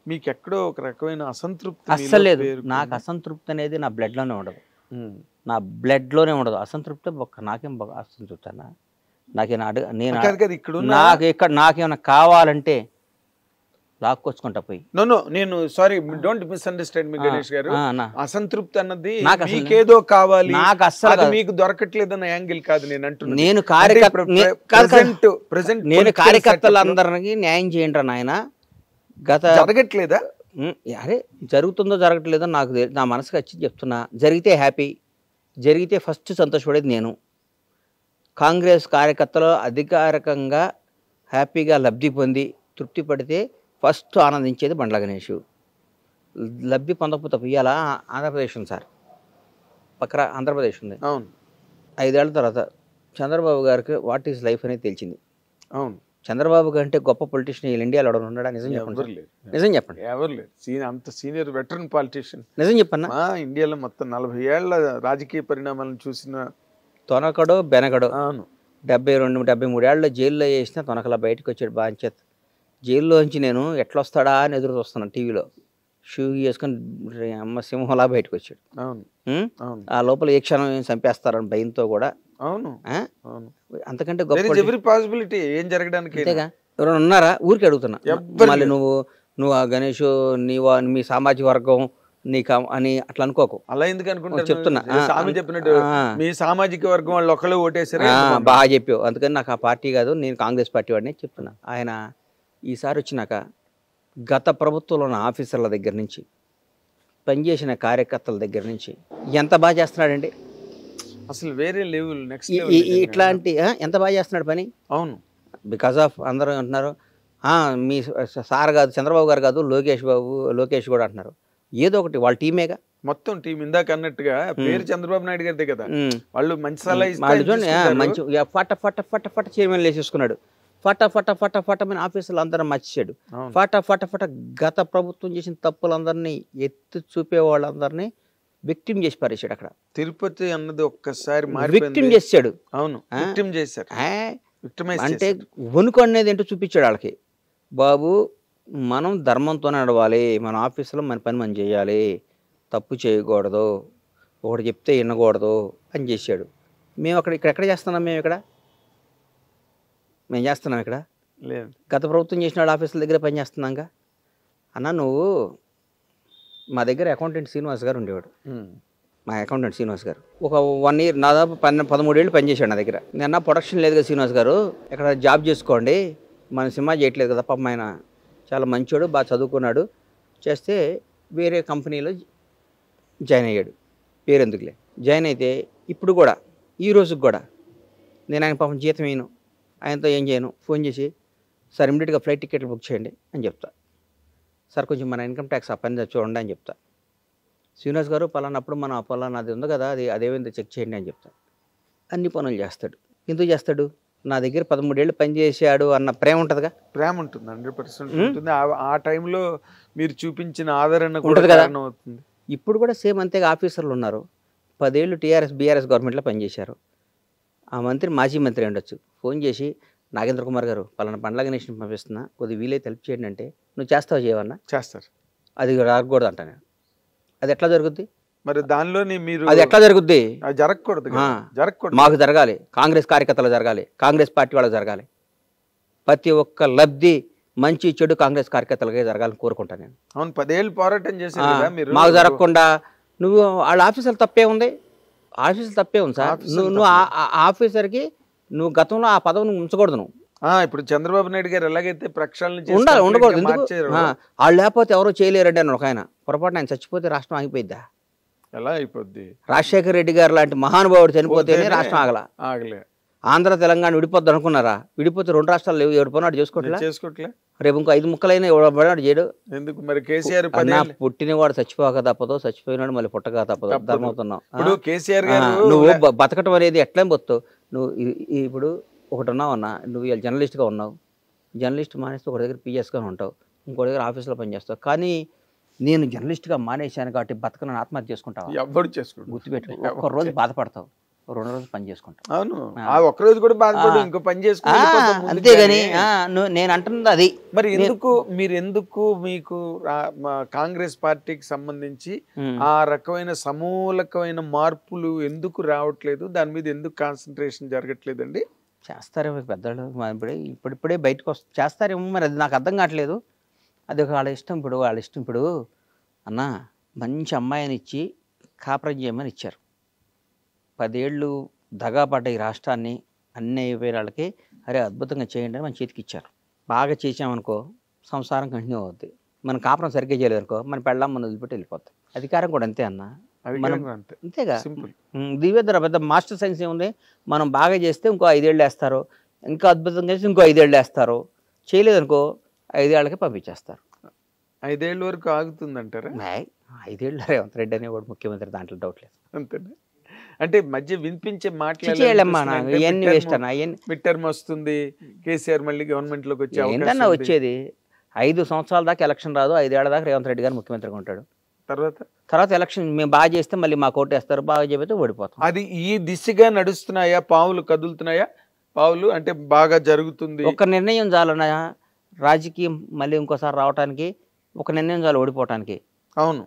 మీకు ఎక్కడో ఒక రకమైన అసంతృప్తి అస్సలేదు. నాకు అసంతృప్తి అనేది నా బ్లడ్లోనే ఉండదు, నా బ్లడ్లోనే ఉండదు అసంతృప్తి. నాకేం అసంతృప్తి అన్న? నాకేమైనా కావాలంటే లాక్కొచ్చుకుంటా పోయి. నేను సారీ, డోంట్ మిస్అండర్స్టాండ్ మీ గణేష్ గారు. అసంతృప్తి అన్నది మీకేదో కావాలి, నాకు అస్సలు మీకు దొరకట్లేదన్న యాంగిల్ కాదు నేను అంటున్నాను. నేను కార్యకర్తలందరికీ న్యాయం చేయండి నాయన. గత జరగట్లేదా? అరే జరుగుతుందో జరగట్లేదో నాకు నా మనసుకు వచ్చి చెప్తున్నా. జరిగితే హ్యాపీ, జరిగితే ఫస్ట్ సంతోషపడేది నేను. కాంగ్రెస్ కార్యకర్తలు అధికారికంగా హ్యాపీగా లబ్ధి పొంది తృప్తి పడితే ఫస్ట్ ఆనందించేది బండ్ల గణేష్. లబ్ధి పొందకపోతే ఇవాళ ఆంధ్రప్రదేశ్ ఉంది సార్, పక్కన ఆంధ్రప్రదేశ్ ఉంది. అవును 5 ఏళ్ల తర్వాత చంద్రబాబు గారికి వాట్ ఈజ్ లైఫ్ అనేది తెలిసింది. అవును చంద్రబాబు కంటే గొప్ప పొలిటీషియన్ ఈ ఇండియాలో ఎవరు ఉన్నాడా? నిజం చెప్పండి ఎవరు సార్. లేరు, నిజం చెప్పండి. ఎవరు లేరు. అంత సీనియర్ వెటరన్ పాలిటీషియన్ నిజం చెప్పన్నా. ఇండియాలో మొత్తం 40 ఏళ్ల రాజకీయ పరిణామాలను చూసిన తొనకడో బెనకడో అవును 72 73 ఏళ్ళలో జైల్లో వేసిన తొనకలా బయటకు వచ్చాడు బాంచేత్. జైల్లోంచి నేను ఎట్లా వస్తాడా అని ఎదురు చూస్తున్నాను టీవీలో. షూ వేసుకొని అమ్మ సింహంలా బయటకు వచ్చాడు. అవును అవును ఆ లోపల ఏ క్షణం ఏం చంపేస్తారని భయంతో కూడా. అవును ఆ? అవును అంతకంటే There is గొప్ప every possibility ఏం జరగడానికి. అంతేగా. ఎవరైనా ఉన్నారా? ఊరికి అడుగుతున్నా. ఎవ్వరు మళ్ళీ నువ్వు ఆ గణేష్ మీ సామాజిక వర్గం నీకు అని అట్లా అనుకోకు. అలా ఎందుకు అనుకుంటారు? చెప్తున్నా. స్వామి చెప్పినట్టు మీ సామాజిక వర్గం వాళ్ళు ఒకళ్ళు ఓటేసారు. బాగా చెప్పావు. అందుకని నాకు ఆ పార్టీ కాదు, నేను కాంగ్రెస్ పార్టీ వాడిని చెప్తున్నా. ఆయన ఈసారి వచ్చినాక గత ప్రభుత్వంలో ఉన్న ఆఫీసర్ల దగ్గర నుంచి పనిచేసిన కార్యకర్తల దగ్గర నుంచి ఎంత బాగా చేస్తున్నాడండి. అసలు వేరే లెవెల్ నెక్స్ట్ ఇట్లాంటి ఎంత బాగా చేస్తున్నాడు పని. అవును బికాస్ ఆఫ్ అందరూ అంటున్నారు మీ సార్ కాదు, చంద్రబాబు గారు కాదు, లోకేష్ కూడా అంటున్నారు. ఏదో ఒకటి వాళ్ళ టీమేగా మొత్తం టీం. ఇందాక అన్నట్టుగా పేరు చంద్రబాబు నాయుడు గారిదే కదా, వాళ్ళు మంచి సలహా మంచి ఫట ఫట ఫట ఫట చైర్మన్ వేసేసుకున్నాడు. ఫట ఫట ఫట ఫట మన ఆఫీసులు అందరూ మర్చిచాడు. ఫట ఫట ఫట గత ప్రభుత్వం చేసిన తప్పులందరినీ ఎత్తి చూపే వాళ్ళందరినీ విక్టిమ్ చేసి పారేశాడు. అక్కడ తిరుపతి అన్నది ఒక్కసారి విక్టిమ్ చేశాడు. అవును విక్టిమ్ చేశారు. అంటే వణుకు అనేది ఏంటో చూపించాడు వాళ్ళకి. బాబు మనం ధర్మంతోనే నడవాలి, మన ఆఫీసులో మన పని మనం చేయాలి, తప్పు చేయకూడదు, ఒకటి చెప్తే వినకూడదు అని చేశాడు. మేము ఎక్కడ చేస్తున్నాం? మేము చేస్తున్నాం ఇక్కడ లేదు. గత ప్రభుత్వం చేసిన వాళ్ళ ఆఫీసుల దగ్గర పని చేస్తున్నాగా. అన్న నువ్వు మా దగ్గర అకౌంటెంట్ శ్రీనివాస్ గారు ఉండేవాడు. మా అకౌంటెంట్ శ్రీనివాస్ గారు ఒక 1 ఇయర్ దాదాపు 13 ఏళ్ళు పనిచేశాడు నా దగ్గర. నిన్న ప్రొడక్షన్ లేదు కదా శ్రీనివాస్ గారు, ఇక్కడ జాబ్ చేసుకోండి, మన సినిమా చేయట్లేదు కదా. పాపం ఆయన చాలా మంచోడు, బాగా చదువుకున్నాడు. చేస్తే వేరే కంపెనీలో జాయిన్ అయ్యాడు. పేరెందుకులే. జాయిన్ అయితే ఇప్పుడు కూడా ఈ రోజుకి కూడా నేను ఆయన పాపం జీతం వేయను, ఆయనతో ఏం చేయను. ఫోన్ చేసి సార్ ఇమ్మీడియట్గా ఫ్లైట్ టికెట్లు బుక్ చేయండి అని చెప్తా. సార్ కొంచెం మన ఇన్కమ్ ట్యాక్స్ ఆ పని చూడండి అని చెప్తా. శ్రీనివాస్ గారు పలానప్పుడు మన పలానాది ఉంది కదా, అదేమైందో చెక్ చేయండి అని చెప్తా. అన్ని పనులు చేస్తాడు. ఎందుకు చేస్తాడు? నా దగ్గర 13 ఏళ్ళు పనిచేసాడు అన్న ప్రేమ ఉంటుందిగా. ప్రేమ ఉంటుంది, 100% ఉంటుంది. ఆ టైంలో మీరు చూపించిన ఆదరణ ఉంటుంది కదా. అవుతుంది. ఇప్పుడు కూడా సేమ్ అంతేగా. ఆఫీసర్లు ఉన్నారు, 10 ఏళ్ళు బీఆర్ఎస్ గవర్నమెంట్లో పనిచేశారు. ఆ మంత్రి మాజీ మంత్రి ఉండొచ్చు. ఫోన్ చేసి నాగేంద్ర కుమార్ గారు పలానా బండ్ల గణేష్ని పంపిస్తున్నా, కొద్దిగా వీలైతే హెల్ప్ చేయండి అంటే నువ్వు చేస్తావు చేయవన్నా? చేస్తారు. అది రాకూడదు అంట నేను. అది ఎట్లా జరుగుద్ది? మరి దానిలోని మీరు అది ఎట్లా జరుగుద్ది? జరగకూడదు, జరగకూడదు. మాకు జరగాలి, కాంగ్రెస్ కార్యకర్తలు జరగాలి, కాంగ్రెస్ పార్టీ వాళ్ళకి జరగాలి. ప్రతి ఒక్క లబ్ధి మంచి చెడు కాంగ్రెస్ కార్యకర్తలకే జరగాలని కోరుకుంటాను నేను. అవును 10 ఏళ్ళు పోరాటం చేశారు కదా మీరు. మాకు జరగకుండా నువ్వు వాళ్ళ ఆఫీసర్లు తప్పే ఉంది. ఆఫీసర్లు తప్పే ఉంది సార్. నువ్వు ఆఫీసర్కి నువ్వు గతంలో ఆ పదవిని ఉంచకూడదు. నువ్వు ఇప్పుడు చంద్రబాబు నాయుడు గారు ఎలాగైతే ప్రక్షాళన ఉండాలి, ఉండకూడదు. ఎందుకు వాళ్ళు లేకపోతే ఎవరో చేయలేరండి అని ఒక ఆయన. పొరపాటున ఆయన చచ్చిపోతే రాష్ట్రం ఆగిపోయిద్దా? ఎలా అయిపోద్ది? రాజశేఖర రెడ్డి గారు లాంటి మహానుభావుడు చనిపోతేనే రాష్ట్రం ఆగలే. ఆంధ్ర తెలంగాణ విడిపోద్ది అనుకున్నారా? విడిపోతే 2 రాష్ట్రాలు లేవు. ఎవరు పోనాడు చేసుకోవట్లే. రేపు ఇంకో 5 ముక్కలైనా ఎవడు చేయడు. ఎందుకు మరి? కేసీఆర్ పుట్టినవాడు చచ్చిపోక తప్పదు, చచ్చిపోయినాడు మళ్ళీ పుట్టక తప్పదు. ధర్మవుతున్నావు. ఇప్పుడు కేసీఆర్ గారు నువ్వు బతకటం అనేది ఎట్లా బతుతావు? నువ్వు ఇప్పుడు ఒకటి ఉన్నావు అన్న, నువ్వు ఇలా జర్నలిస్ట్గా ఉన్నావు. జర్నలిస్ట్ మానేస్తే ఒక దగ్గర పిఎస్గా ఉంటావు, ఇంకో దగ్గర ఆఫీస్లో పనిచేస్తావు. కానీ నేను జర్నలిస్ట్గా మానేశాను కాబట్టి బతకనని ఆత్మహత్య చేసుకుంటావు. ఎవరు చేసుకుంటావు? గుర్తుపెట్టు. ఒక్క రోజు బాధపడతావు, 2 రోజులు పని చేసుకుంటావు. అవును, ఒక్కరోజు కూడా బాధపడు, ఇంకో పని చేసుకుంటా. అంతేగాని నేను అంటున్నది అది. మరి ఎందుకు మీకు కాంగ్రెస్ పార్టీకి సంబంధించి ఆ రకమైన సమూలకమైన మార్పులు ఎందుకు రావట్లేదు? దాని మీద ఎందుకు కాన్సన్ట్రేషన్ జరగట్లేదండి? చేస్తారేమో పెద్దలు, ఇప్పుడిప్పుడే బయటకు చేస్తారేమో. మరి అది నాకు అర్థం కావట్లేదు. అది వాళ్ళ ఇష్టం. వాళ్ళ ఇష్టం. అన్న మంచి అమ్మాయిని ఇచ్చి కాపురం చేయమని ఇచ్చారు. 10 ఏళ్ళు దగాపడ్డ ఈ రాష్ట్రాన్ని అన్ని అయిపోయిన వాళ్ళకి అరే అద్భుతంగా చేయండి అని మన చేతికి ఇచ్చారు. బాగా చేసామనుకో సంసారం కంటిన్యూ అవుద్ది. మన కాపురం సరిగ్గా చేయలేదనుకో మన పెళ్ళాం మన వదిలిపెట్టి వెళ్ళిపోతాయి. అధికారం కూడా అంతే అన్న. మనం అంతేగా. దివ్యధర పెద్ద మాస్టర్ సైన్స్ ఏముంది? మనం బాగా చేస్తే ఇంకో 5 ఏళ్ళు వేస్తారు. ఇంకా అద్భుతంగా చేసి ఇంకో 5 ఏళ్ళు వేస్తారు. చేయలేదనుకో 5 ఏళ్ళకి పంపించేస్తారు. 5 ఏళ్ళ వరకు ఆగుతుందంటారా? 5 ఏళ్ళు రేవంత్ రెడ్డి అనేవాడు ముఖ్యమంత్రి, దాంట్లో డౌట్ లేదు. అంతేనా? అంటే మధ్య వినిపించే చేయాలమ్మా ఇవన్నీ వేస్ట్ అన్న. మిడ్ టర్మ్ వస్తుంది, కేసీఆర్ మళ్ళీ గవర్నమెంట్ లోకి వచ్చే ఏంటన్నా వచ్చేది? 5 సంవత్సరాల దాకా ఎలక్షన్ రాదు, 5 ఏళ్ల దాకా రేవంత్ రెడ్డి గారు ముఖ్యమంత్రిగా ఉంటాడు. తర్వాత ఎలక్షన్ మేము బాగా చేస్తే మళ్ళీ మా కోటేస్తారు, బాగా చెబితే ఓడిపోతాం. అది ఈ దిశగా నడుస్తున్నాయా? పావులు కదులుతున్నాయా? పావులు అంటే బాగా జరుగుతుంది. ఒక నిర్ణయం చాలన్నా రాజకీయం మళ్ళీ ఇంకోసారి రావడానికి, ఒక నిర్ణయం చాలు ఓడిపోవటానికి. అవును,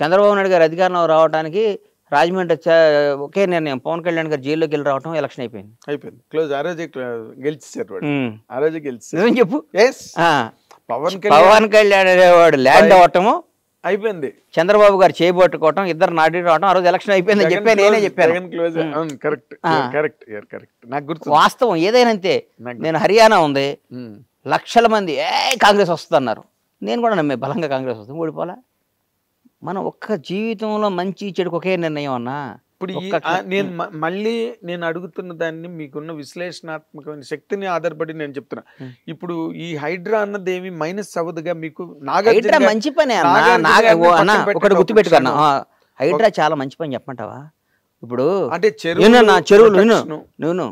చంద్రబాబు నాయుడు గారు అధికారంలో రావడానికి రాజమండ్రి ఒకే నిర్ణయం, పవన్ కళ్యాణ్ గారు జైల్లోకి వెళ్ళి రావటం, ఎలక్షన్ అయిపోయింది. క్లోజ్. ఆ రోజే గెలిచారు. ఆ రోజే గెలిచారు. నిజం చెప్పు. పవన్ కళ్యాణ్ అనేవాడు ల్యాండ్ అవటము అయిపోయింది, చంద్రబాబు గారు చేయబట్టుకోవటం, ఇద్దరు నాటి రావటం, ఆ రోజు ఎలక్షన్ అయిపోయిందని చెప్పి నేనే చెప్పాను. నాకు గుర్తు. వాస్తవం ఏదైనా అంతే. నేను హర్యానా ఉంది, లక్షల మంది కాంగ్రెస్ వస్తుంది అన్నారు, నేను కూడా నమ్మే బలంగా కాంగ్రెస్ వస్తుంది, ఓడిపోలా. మనం ఒక్క జీవితంలో మంచి చెడుకు ఒకే నిర్ణయం అన్నా. ఇప్పుడు నేను అడుగుతున్న దాన్ని మీకున్న విశ్లేషణాత్మకమైన శక్తిని ఆధారపడి నేను చెప్తున్నా. ఇప్పుడు ఈ హైడ్రా అన్నది ఏమి మైనస్ అవ్వదుగా మీకు? హైడ్రా మంచి పని అన్న, ఒకటి గుర్తుపెట్టుకున్నా. హైడ్రా చాలా మంచి పని చెప్పమంటావా? ఇప్పుడు అంటే చెరువులు నేను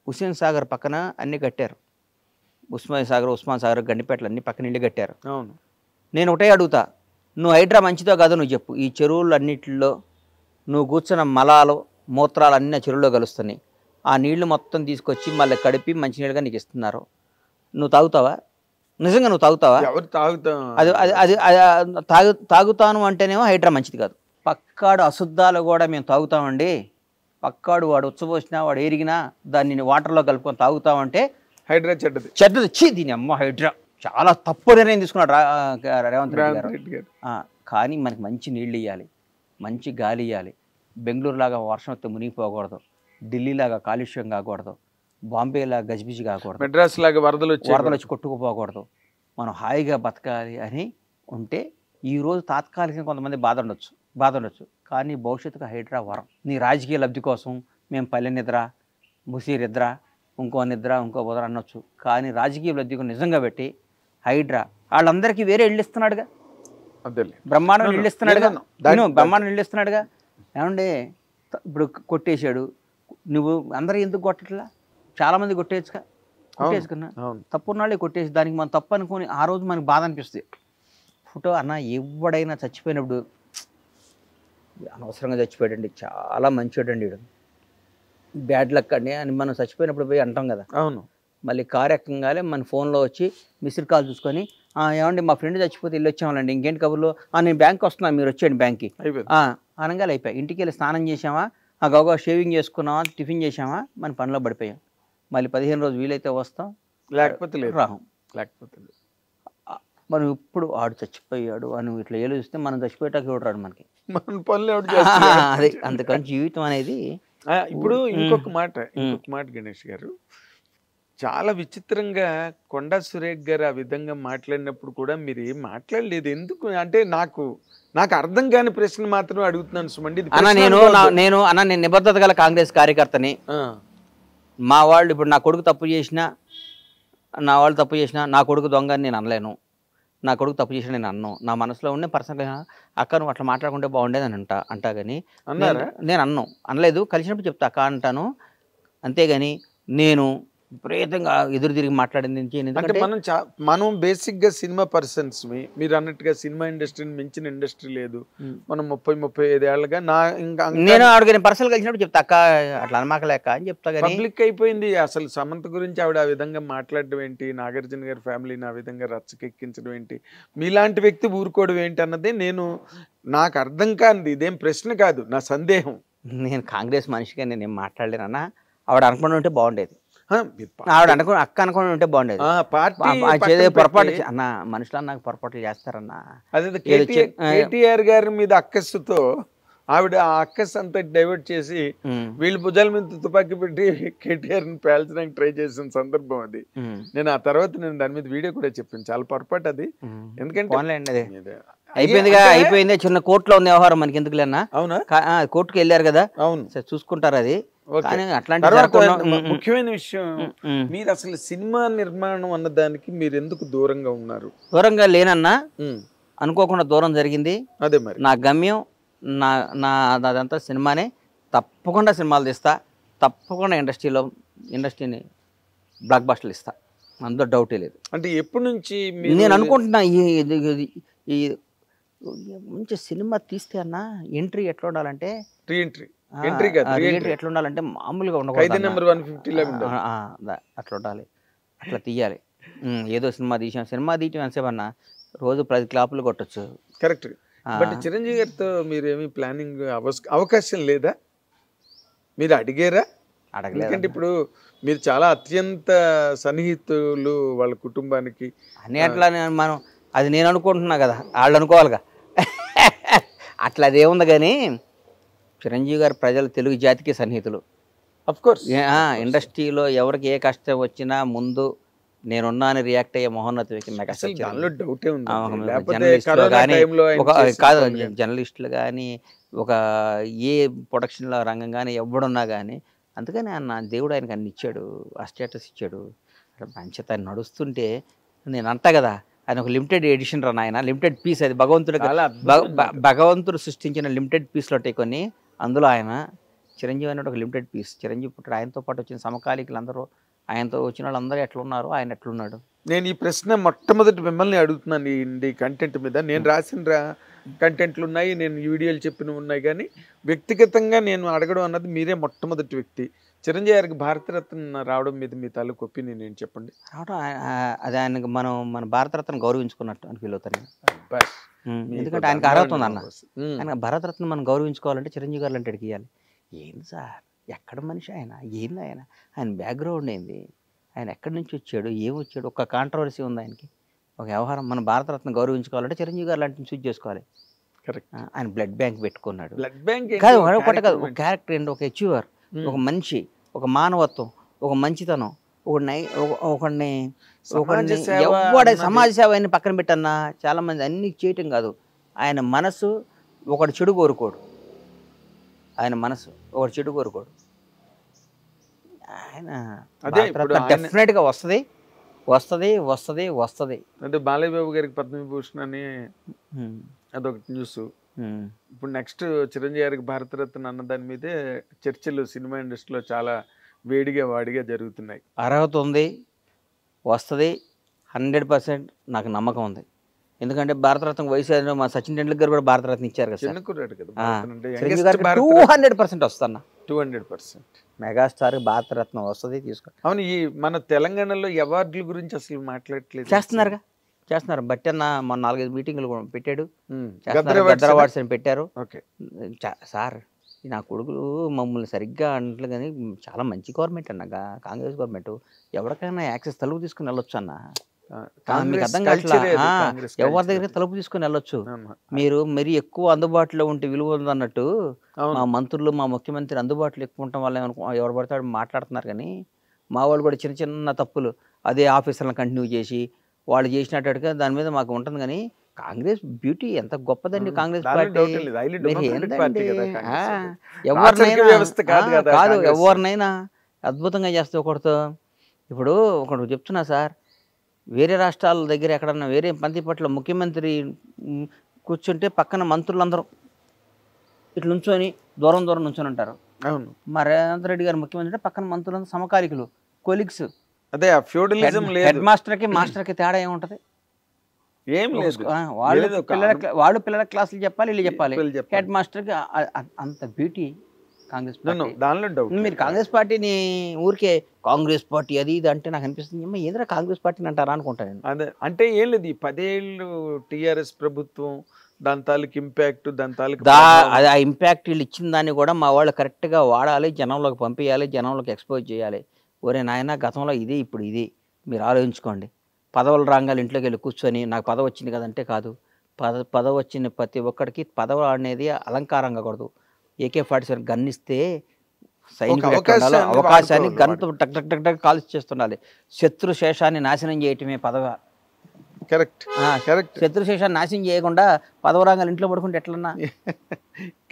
హుస్సేన్ సాగర్ పక్కన అన్ని కట్టారు, ఉస్మాన్ సాగర్ గండిపేటలు అన్ని పక్కన ఇల్లు కట్టారు. అవును. నేను ఒకటే అడుగుతా, నువ్వు హైడ్రా మంచిదో కాదో నువ్వు చెప్పు. ఈ చెరువులు అన్నిటిలో నువ్వు కూర్చున్న మలాలు మూత్రాలు అన్నీ ఆ చెరువులో కలుస్తున్నాయి. ఆ నీళ్లు మొత్తం తీసుకొచ్చి మళ్ళీ కడిపి మంచినీళ్ళుగా నీకు ఇస్తున్నారు. నువ్వు తాగుతావా? నిజంగా నువ్వు తాగుతావా? అది తాగుతాను అంటేనేమో హైడ్రా మంచిది కాదు. పక్కాడు అశుద్ధాలు కూడా మేము తాగుతామండి, పక్కాడు వాడు ఉచ్చబోసినా వాడు ఎరిగినా దాన్ని వాటర్లో కలుపుకొని తాగుతామంటే హైడ్రా చెడ్డది. దీని అమ్మ హైడ్రా చాలా తప్పు నిర్ణయం తీసుకున్నాడు రేవంత్ రెడ్డి గారు. కానీ మనకి మంచి నీళ్ళు ఇవ్వాలి, మంచి గాలి ఇవ్వాలి. బెంగళూరు లాగా వర్షం వస్తే మునిగిపోకూడదు, ఢిల్లీ లాగా కాలుష్యం కాకూడదు, బాంబే లాగా గజిబిజి కాకూడదు, మెడ్రాస్ లాగా వరదలు వచ్చి కొట్టుకుపోకూడదు. మనం హాయిగా బతకాలి అని ఉంటే ఈరోజు తాత్కాలికంగా కొంతమంది బాధ ఉండొచ్చు, కానీ భవిష్యత్తుకు హైడ్రా వరం. నీ రాజకీయ లబ్ధి కోసం మేము పల్లె నిద్ర, ముసీర్ నిద్ర, ఇంకో బుధర అనొచ్చు, కానీ రాజకీయ లబ్ధికి నిజంగా పెట్టి హైడ్రా వాళ్ళందరికీ వేరే ఇళ్ళు ఇస్తున్నాడుగా, బ్రహ్మాండం ఇళ్ళు ఇస్తున్నాడుగా, బ్రహ్మాండం ఇళ్ళు ఇస్తున్నాడుగా. ఏమంటే ఇప్పుడు కొట్టేశాడు, నువ్వు అందరూ ఎందుకు కొట్టట్లా? చాలామంది కొట్టేసుకున్నా తప్పున్నాళ్ళే కొట్టేసి దానికి మనం తప్పు అనుకొని ఆ రోజు మనకు బాధ అనిపిస్తుంది. ఫోటో అన్న ఎవడైనా చచ్చిపోయినప్పుడు అనవసరంగా చచ్చిపోయాడండి, చాలా మంచివాడండి, వీడు బ్యాడ్ లక్ అండి అని మనం చచ్చిపోయినప్పుడు పోయి అంటాం కదా. అవును. మళ్ళీ కారు ఎక్కంగానే మన ఫోన్లో వచ్చి మిస్డ్ కాల్ చూసుకొని ఏమండి మా ఫ్రెండ్ చచ్చిపోతే వెళ్ళి వచ్చామండి, ఇంకేంటి కబుర్లు, నేను బ్యాంక్ వస్తున్నాను మీరు వచ్చేయండి బ్యాంక్కి అనగానే అయిపోయాయి. ఇంటికి వెళ్ళి స్నానం చేసామా, గౌగా షేవింగ్ చేసుకున్నామా, టిఫిన్ చేసామా, మన పనిలో పడిపోయాం. మళ్ళీ 15 రోజులు వీలైతే వస్తాం, లేకపోతే రాహం. మనం ఇప్పుడు ఆడు చచ్చిపోయాడు అని ఇట్లా ఏలు చూస్తే మనం చచ్చిపోయేటానికి ఎవడు రాడు మనకి, మన పనులు అదే. అందుకని జీవితం అనేది. ఇప్పుడు ఇంకొక మాట గణేష్ గారు, చాలా విచిత్రంగా కొండా సురేఖ్ గారు ఆ విధంగా మాట్లాడినప్పుడు కూడా మీరు ఏం మాట్లాడలేదు ఎందుకు అంటే నాకు అర్థం కాని ప్రశ్న మాత్రం అడుగుతున్నాను సుమండి. నేను నిబద్ధత గల కాంగ్రెస్ కార్యకర్తని. మా వాళ్ళు ఇప్పుడు నా కొడుకు తప్పు చేసినా, నా కొడుకు దొంగ అని నేను అనలేను, నా కొడుకు తప్పు చేసినా నేను అన్నాను. నా మనసులో ఉండే పర్సనల్గా అక్క నువ్వు అట్లా మాట్లాడుకుంటే బాగుండేది అని అంటా కానీ నేను అనలేదు. కలిసినప్పుడు చెప్తా అక్క అంటాను, అంతేగాని నేను విపరీతంగా ఎదురు తిరిగి మాట్లాడింది. అంటే మనం బేసిక్ గా సినిమా పర్సన్స్, మీరు అన్నట్టుగా సినిమా ఇండస్ట్రీని మించిన ఇండస్ట్రీ లేదు. మనం 30-35 ఏళ్ళగా నేను ఆవిడ పర్సనల్ కలిసినప్పుడు చెప్తా అక్క అట్లా అనమాకలేక అని చెప్తా. పబ్లిక్ అయిపోయింది అసలు సమంత గురించి ఆవిడ ఆ విధంగా మాట్లాడడం ఏంటి, నాగార్జున గారి ఫ్యామిలీని ఆ విధంగా రచ్చకెక్కించడం ఏంటి, మీలాంటి వ్యక్తి ఊరుకోవడం ఏంటి అన్నది నాకు అర్థం కానిది. ఇదేం ప్రశ్న కాదు, నా సందేహం. నేను కాంగ్రెస్ మనిషిగా నేనేం మాట్లాడలేనన్నా, ఆవిడ అనుకుని ఉంటే బాగుండేది, ఆవిడ అక్క అనుకుని ఉంటే బాగుండేది. పొరపాటు అన్న మనుషులు నాకు పొరపాట్లు చేస్తారన్నా. అదే కేటీఆర్ గారి మీద అక్కస్సుతో ఆవిడ ఆ అక్కస్ అంతా డైవర్ట్ చేసి వీళ్ళు భుజాల మీద తుపాకీ పెట్టి కేటీఆర్ ని పేల్చడానికి ట్రై చేసిన సందర్భం అది. నేను ఆ తర్వాత దాని మీద వీడియో కూడా చెప్పాను, చాలా పొరపాటు అది. ఎందుకంటే అయిపోయింది చిన్న కోర్టులో ఉంది వ్యవహారం, మనకి ఎందుకు లేనా. అవునా? కోర్టుకు వెళ్ళారు కదా, అవును చూసుకుంటారు అది. ఓకే. కానీ అట్లాంటి తర్వాత జరగకుండా ముఖ్యమైన విషయం, మీరు అసలు సినిమా నిర్మాణం అన్నదానికి మీరు ఎందుకు దూరంగా ఉన్నారు? దూరంగా లేనన్నా ఉమ్, అనుకోకుండా దూరం జరిగింది. అదే మరి. నా గమ్యం నా నా అదంతా సినిమానే. తప్పకుండా సినిమాలు తీస్తా, తప్పకుండా ఇండస్ట్రీని బ్లాక్ బస్టర్లు ఇస్తా, అందులో డౌటే లేదు. అంటే ఎప్పటి నుంచి నేను అనుకుంటున్నా ఈ మంచి సినిమా తీస్తే అన్న ఎంట్రీ ఎట్లా ఉండాలంటే, రీఎంట్రీ ఎంట్రీ కాదు, ఎంట్రీ ఎట్లా ఉండాలంటే మామూలుగా ఖైదీ ఉండకూడదు. నెంబర్ 150 లాగా ఉండాలి. అట్లా ఉండాలి, అట్లా తీయాలి. ఏదో సినిమా తీయటం ఎంతసేపు అన్న, రోజు 10 క్లాపులు కొట్టచ్చు. కరెక్ట్. బట్ చిరంజీవి గారితో మీరేమి ప్లానింగ్ అవకాశం లేదా? మీరు అడిగారా? అడగలేదు. ఎందుకంటే ఇప్పుడు మీరు చాలా అత్యంత సన్నిహితులు వాళ్ళ కుటుంబానికి. అని అట్లా మనం అది నేను అనుకుంటున్నా కదా, వాళ్ళు అనుకోవాలిగా. అట్లా అదేముంది కానీ చిరంజీవి గారు ప్రజలు తెలుగు జాతికి సన్నిహితులు. అఫ్ కోర్స్ ఇండస్ట్రీలో ఎవరికి ఏ కష్టం వచ్చినా ముందు నేనున్నాను రియాక్ట్ అయ్యే మహోన్నత వ్యక్తి మెగాస్టార్ చిరంజీవి. దానిలో డౌటే ఉంది. లేకపోతే జర్నలిస్టులు కరోనా కానీ టైంలో ఆయన ఒక చేసిన కాదు పనులు కానీ. జర్నలిస్టులు కానీ ఒక ఏ ప్రొడక్షన్లో రంగం కానీ ఎవడున్నా కానీ, అందుకని ఆయన దేవుడు ఆయనకు అన్ని ఇచ్చాడు, ఆ స్టేటస్ ఇచ్చాడు. మంచిత ఆయన నడుస్తుంటే నేను అంటా కదా, ఆయన ఒక లిమిటెడ్ ఎడిషన్ రా నాయన, లిమిటెడ్ పీస్. అది భగవంతుడు చాలా అద్భుతం. భగవంతుడు సృష్టించిన లిమిటెడ్ పీస్లో ఉంటాయి కొన్ని, అందులో ఆయన చిరంజీవి అనేది ఒక లిమిటెడ్ పీస్. చిరంజీవి పుట్టాడు, ఆయనతో పాటు వచ్చిన సమకాలీకులు అందరూ, ఆయనతో వచ్చిన వాళ్ళందరూ ఎట్లున్నారు, ఆయన ఎట్లున్నాడు. నేను ఈ ప్రశ్న మొట్టమొదటి మిమ్మల్ని అడుగుతున్నాను ఈ కంటెంట్ మీద. నేను రాసిన కంటెంట్లు ఉన్నాయి, నేను వీడియోలు చెప్పినవి ఉన్నాయి, కానీ వ్యక్తిగతంగా నేను అడగడం అన్నది మీరే మొట్టమొదటి వ్యక్తి. చిరంజీవి గారికి భారతరత్న రావడం మీద మీ తాలూకు ఒపీనియన్ ఏంటి చెప్పండి. రావడం అది ఆయనకు మన భారతరత్న గౌరవించుకున్నట్టు అని ఫీల్ అవుతాను. ఎందుకంటే ఆయనకు అర్హత ఉంది అన్న. ఆయన భారతరత్న మనం గౌరవించుకోవాలంటే చిరంజీవి గారు అంటే ఇవ్వాలి. ఏంది సార్, ఎక్కడ మనిషి ఆయన, ఏంది ఆయన బ్యాక్గ్రౌండ్ ఏంది, ఆయన ఎక్కడి నుంచి వచ్చాడు, ఏం వచ్చాడు, ఒక కాంట్రవర్సీ ఉంది ఆయనకి, ఒక వ్యవహారం. మన భారతరత్న గౌరవించుకోవాలంటే చిరంజీవి గారు లాంటిని చూస్ చేసుకోవాలి. కరెక్ట్. ఆయన బ్లడ్ బ్యాంక్ పెట్టుకున్నాడు. బ్లడ్ బ్యాంక్ కాదు, ఒకటి కాదు, ఒక క్యారెక్టర్ ఏంటి, ఒక అచీవర్, ఒక మనిషి, ఒక మానవత్వం, ఒక మంచితనం, ఒకడిని సమాజ సేవ అని పక్కన పెట్టన్నా. చాలా మంది అన్ని చేయటం కాదు, ఆయన మనసు ఒకటి చెడు కోరుకోడు. ఆయన మనసు ఒకటి చెడు కోరుకోడు. ఆయన డెఫినెట్గా వస్తుంది. అంటే బాలయ్య బాబు గారికి పద్మవిభూషణ్ అని అదొకటి న్యూస్. ఇప్పుడు నెక్స్ట్ చిరంజీవి గారికి భారతరత్న అన్న దాని మీదే చర్చలు సినిమా ఇండస్ట్రీలో చాలా వాడిగా జరుగుతున్నాయి. అర్హత ఉంది, వస్తుంది 100%. నాకు నమ్మకం ఉంది. ఎందుకంటే భారతరత్న వయసు మా సచిన్ టెండూల్కర్ కూడా భారతరత్న ఇచ్చారు కదా. 200% వస్తున్నా. 200% మెగాస్టార్ భారతరత్న వస్తుంది, తీసుకో. అవును, ఈ మన తెలంగాణలో అవార్డుల గురించి అసలు మాట్లాడట్లేదు. చేస్తున్నారు. బట్టి అన్న మన 4-5 మీటింగ్లు పెట్టాడు. గద్దర్ అవార్డ్స్ అని పెట్టారు. సార్, నా కొడుకులు మమ్మల్ని సరిగ్గా అంటలు, కానీ చాలా మంచి గవర్నమెంట్ అన్న, కాంగ్రెస్ గవర్నమెంట్. ఎవరికైనా యాక్సెస్ తలుపు తీసుకుని వెళ్ళొచ్చు అన్న. మీకు అర్థం కావట్లా, ఎవరి దగ్గర తలుపు తీసుకుని వెళ్ళొచ్చు. మీరు మరీ ఎక్కువ అందుబాటులో ఉంటే విలువ ఉంది అన్నట్టు, మా మంత్రులు, మా ముఖ్యమంత్రి అందుబాటులో ఎక్కువ ఉండటం వల్ల ఎవరు పడతాడు మాట్లాడుతున్నారు. కానీ మా వాళ్ళు కూడా చిన్న చిన్న తప్పులు అదే ఆఫీసర్లను కంటిన్యూ చేసి వాళ్ళు చేసినట్టుగా దాని మీద మాకు ఉంటుంది. కానీ కాంగ్రెస్ బ్యూటీ ఎంత గొప్పదండి. కాంగ్రెస్ పార్టీ ఎవరినైనా అద్భుతంగా చేస్తే ఒకటితో. ఇప్పుడు ఒకటి చెప్తున్నా సార్, వేరే రాష్ట్రాల దగ్గర ఎక్కడన్నా వేరే పంతిపట్ల ముఖ్యమంత్రి కూర్చుంటే పక్కన మంత్రులందరూ ఇట్లా నుంచొని దూరం నుంచొని ఉంటారు. అవును, మా రేవంత్ రెడ్డి గారు ముఖ్యమంత్రి అంటే పక్కన మంత్రులందరూ సమకాలికులు, కొలీగ్స్. అదే ఫ్యూడలిజం లేదు. హెడ్ మాస్టర్కి మాస్టర్కి తేడా ఏముంటది? ఏం లేదు. వాళ్ళు పిల్లల క్లాసులు చెప్పాలి, వీళ్ళు చెప్పాలి. హెడ్ మాస్టర్కి అంత బ్యూటీ కాంగ్రెస్ పార్టీ. దానిలో డౌట్. మీరు కాంగ్రెస్ పార్టీని ఊరికే కాంగ్రెస్ పార్టీ అది ఇది అంటే నాకు అనిపిస్తుంది, ఏదైనా కాంగ్రెస్ పార్టీని అంటారా అనుకుంటాను నేను. అదే అంటే ఏం లేదు, ఈ 10 ఏళ్ళు టీఆర్ఎస్ ప్రభుత్వం, దాని తాలూకు ఇంపాక్ట్, దాని తాలూకు ఆ ఇంపాక్ట్ వీళ్ళు ఇచ్చిన దాన్ని కూడా మా వాళ్ళు కరెక్ట్గా వాడాలి, జనంలోకి పంపించాలి, జనంలోకి ఎక్స్పోజ్ చేయాలి. ఒరే నాయన, గతంలో ఇది, ఇప్పుడు ఇది, మీరు ఆలోచించుకోండి. పదవుల రంగాలు ఇంట్లోకి వెళ్ళి కూర్చొని నాకు పదవి వచ్చింది కదంటే కాదు. పదవి వచ్చిన ప్రతి ఒక్కడికి పదవి అనేది అలంకారంగా కూడదు. AK-47 గన్నిస్తే సైనికుడు అవకాశాన్ని గన్తో టక్ టక్ టక్ టక్ కాల్చి చేస్తుండాలి. శత్రు శేషాన్ని నాశనం చేయటమే పదవి. Correct correct. శత్రుశేషాన్ని నాశనం చేయకుండా పదవరాంగాలు ఇంట్లో పడుకుంటే ఎట్లన్నా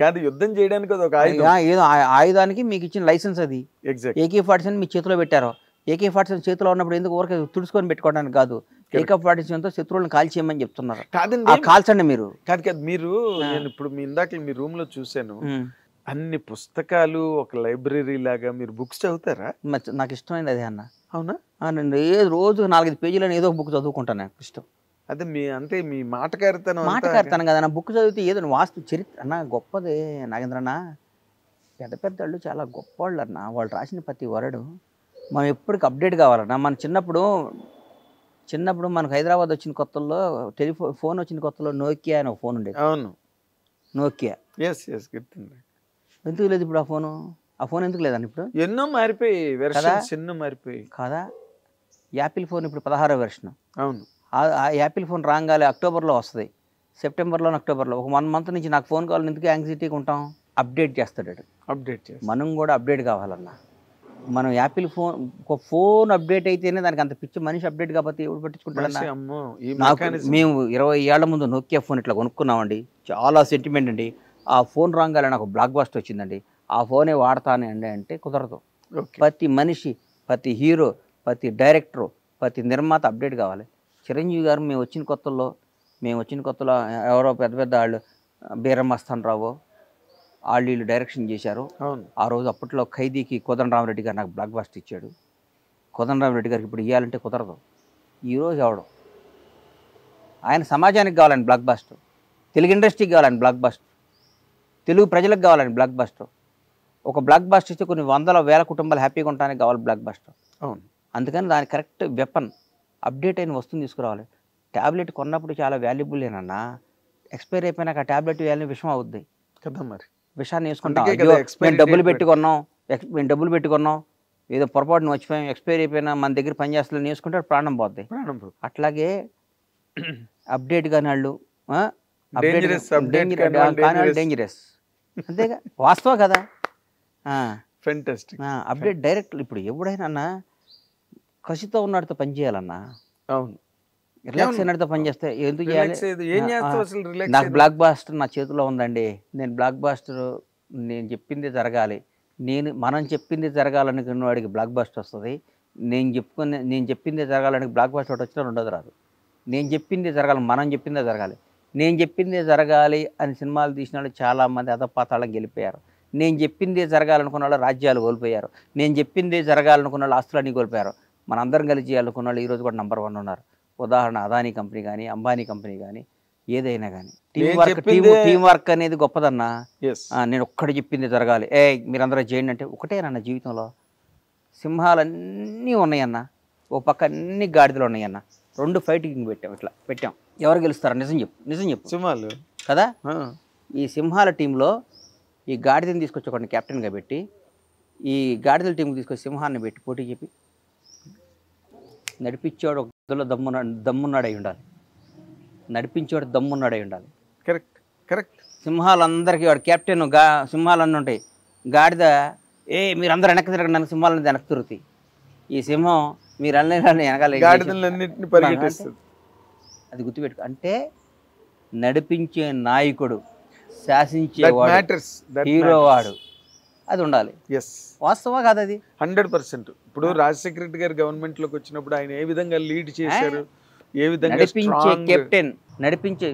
కాదు, యుద్ధం చేయడానికి అది ఒక ఆయుధం. ఏదో ఆయుధానికి మీకు ఇచ్చిన లైసెన్స్ అది. ఎగ్జాక్ట్. AK-47 మీ చేతిలో పెట్టారు. AK-47 చేతిలో ఉన్నప్పుడు ఎందుకు ఊరికే తుడుచుకొని పెట్టుకోవడానికి కాదు, AK-47తో శత్రువులను కాల్చేయమని చెప్తున్నారు. కాదండి, కాల్చండి మీరు. కాదు కాదు, మీరు నేను ఇప్పుడు మీ ఇందాక మీ రూమ్ లో చూసాను, అన్ని పుస్తకాలు ఒక లైబ్రరీ లాగా మీరు బుక్స్ చదువుతారా? నాకు ఇష్టమైంది అదే అన్న. అవునా? నేను రోజు 4-5 పేజీలను ఏదో ఒక బుక్ చదువుకుంటాను, నాకు ఇష్టం. అదే మీ అంతే మీ మాటకారుతాను కదా నా బుక్ చదివితే ఏదో వాస్తు చరిత్ర అన్న గొప్పదే నాగేంద్రన్న. పెద్ద పెద్ద వాళ్ళు చాలా గొప్పవాళ్ళు అన్న, వాళ్ళు రాసిన ప్రతి వరడు మనం ఎప్పటికి అప్డేట్ కావాలన్నా. మన చిన్నప్పుడు మనకు హైదరాబాద్ వచ్చిన కొత్తల్లో ఫోన్ వచ్చిన కొత్తలో నోకియా అని ఒక ఫోన్ ఉండేది. అవును, నోకియా. గుర్తుంది. ఎందుకు లేదు ఇప్పుడు ఆ ఫోన్ ఎందుకు లేదండి ఇప్పుడు? ఎన్నో మారిపోయి వెర్షన్స్ ఎన్నో మారిపోయి కదా. యాపిల్ ఫోన్ ఇప్పుడు 16వ వెర్షన్. అవును. ఆ యాపిల్ ఫోన్ రాగాలి అక్టోబర్లో వస్తుంది, సెప్టెంబర్లో అక్టోబర్లో ఒక 1 మంత్ నుంచి నాకు ఫోన్ కావాలి, ఎందుకు యాంగ్జైటీగా ఉంటాం? అప్డేట్ చేస్తాడు. మనం కూడా అప్డేట్ కావాలన్నా. మనం యాపిల్ ఫోన్ అప్డేట్ అయితేనే దానికి అంత పిచ్చి, మనిషి అప్డేట్ కాకపోతే ఎవరు పట్టించుకుంటాడన్నా? మేము 20 ఏళ్ల ముందు నోకియా ఫోన్ ఇట్లా కొనుక్కున్నామండి, చాలా సెంటిమెంట్ అండి. ఆ ఫోన్ రాగాలి నాకు బ్లాక్ బస్టర్ వచ్చిందండి, ఆ ఫోనే వాడతానండి అంటే కుదరదు. ప్రతి మనిషి, ప్రతి హీరో, ప్రతి డైరెక్టరు, ప్రతి నిర్మాత అప్డేట్ కావాలి. చిరంజీవి గారు మేము వచ్చిన కొత్తలో ఎవరో పెద్ద పెద్ద వాళ్ళు బీరమస్తాన్ రావు వీళ్ళు డైరెక్షన్ చేశారు. ఆ రోజు అప్పట్లో ఖైదీకి కోదండరామరెడ్డి గారు నాకు బ్లాక్ బస్టర్ ఇచ్చాడు. కోదండరామరెడ్డి గారికి ఇప్పుడు ఇవ్వాలంటే కుదరదు. ఈరోజు ఎవడు ఆయన సమాజానికి కావాలని బ్లాక్ బస్టర్, తెలుగు ఇండస్ట్రీకి కావాలని బ్లాక్ బస్టర్, తెలుగు ప్రజలకు కావాలని బ్లాక్ బస్టర్. ఒక బ్లాక్ బస్టర్ ఇస్తే కొన్ని 100,000 కుటుంబాలు హ్యాపీగా ఉండడానికి కావాలి బ్లాక్ బస్టర్. అవును. అందుకని దాని కరెక్ట్ వెపన్ అప్డేట్ అయిన వస్తువుని తీసుకురావాలి. ట్యాబ్లెట్ కొన్నప్పుడు చాలా వాల్యుబుల్లేనన్నా, ఎక్స్పైర్ అయిపోయినాక ఆ ట్యాబ్లెట్ వాల్యూ విషం అవుద్ది కదా. మరి విషాన్ని వేసుకుంటాం. మేము డబ్బులు పెట్టుకున్నాం ఏదో పొరపాటును వచ్చిపోయాం, ఎక్స్పైర్ అయిపోయినా మన దగ్గర పనిచేస్తున్నా వేసుకుంటే ప్రాణం పోద్ది. అట్లాగే అప్డేట్ కాని వాళ్ళు డేంజరస్, అంతేగా వాస్తవం కదా. అప్డేట్ డైరెక్ట్ ఇప్పుడు ఎవడైనా కసితో ఉన్నవాడితో పని చేయాలన్నా. అవును. రిలాక్స్ అయినడితో పని చేస్తే ఎందుకు చేయాలి? నాకు బ్లాక్ బాస్టర్ నా చేతిలో ఉందండి, నేను బ్లాక్ బాస్టర్ నేను చెప్పింది జరగాలి, మనం చెప్పింది జరగాలనుకున్న వాడికి బ్లాక్ బాస్టర్ వస్తుంది. నేను చెప్పింది జరగాలని బ్లాక్ బాస్టర్ వచ్చినా ఉండదు రాదు. నేను చెప్పింది జరగాలి, మనం చెప్పిందే జరగాలి. నేను చెప్పిందే జరగాలి అని సినిమాలు తీసిన వాళ్ళు చాలామంది అధపాతాళం గెలిపోయారు. నేను చెప్పిందే జరగాలనుకున్న వాళ్ళు రాజ్యాలు కోల్పోయారు. నేను చెప్పిందే జరగాలనుకున్న వాళ్ళు ఆస్తులన్నీ కోల్పోయారు. మనందరం కలిసి చేయాలనుకున్న వాళ్ళు ఈరోజు కూడా నంబర్ 1 ఉన్నారు. ఉదాహరణ అదానీ కంపెనీ కానీ, అంబానీ కంపెనీ కానీ, ఏదైనా కానీ టీం వర్క్ అనేది గొప్పదన్నా. నేను ఒక్కటి చెప్పింది జరగాలి, మీరందరూ చేయండి అంటే ఒకటేనన్న జీవితంలో. సింహాలన్నీ ఉన్నాయన్న, ఓ పక్క అన్ని గాడిదలు ఉన్నాయన్న, 2 ఫైటింగ్ పెట్టాం. ఎవరు గెలుస్తారా? నిజం చెప్పు. సింహాలు కదా. ఈ సింహాల టీంలో ఈ గాడిదని తీసుకొచ్చి ఒకటి కెప్టెన్గా పెట్టి, ఈ గాడిదల టీంకి తీసుకొచ్చి సింహాన్ని పెట్టి పోటీ చెప్పి నడిపించేవాడు ఒక గదిలో దమ్మున్నాడై ఉండాలి. నడిపించేవాడు దమ్మున్నాడై ఉండాలి. కరెక్ట్. సింహాలందరికీ వాడు కెప్టెన్, సింహాలన్నీ ఉంటాయి. గాడిద మీరందరూ వెనక్కి తిరగండి, నన్ను సింహాలను వెనక్కి తిరుగుతాయి. ఈ సింహం మీరు వెనకాల అది గుర్తుపెట్టుకో. అంటే నడిపించే నాయకుడు, శాసించేవాడు, హీరో వాడు, అది ఉండాలి. వాస్తవా కాదు అది 100%. ఇప్పుడు రాజశేఖర రెడ్డి గారు గవర్నమెంట్ లోకి వచ్చినప్పుడు ఆయన ఏ విధంగా లీడ్ చేశారు, ఏ విధంగా నడిపించే కెప్టెన్,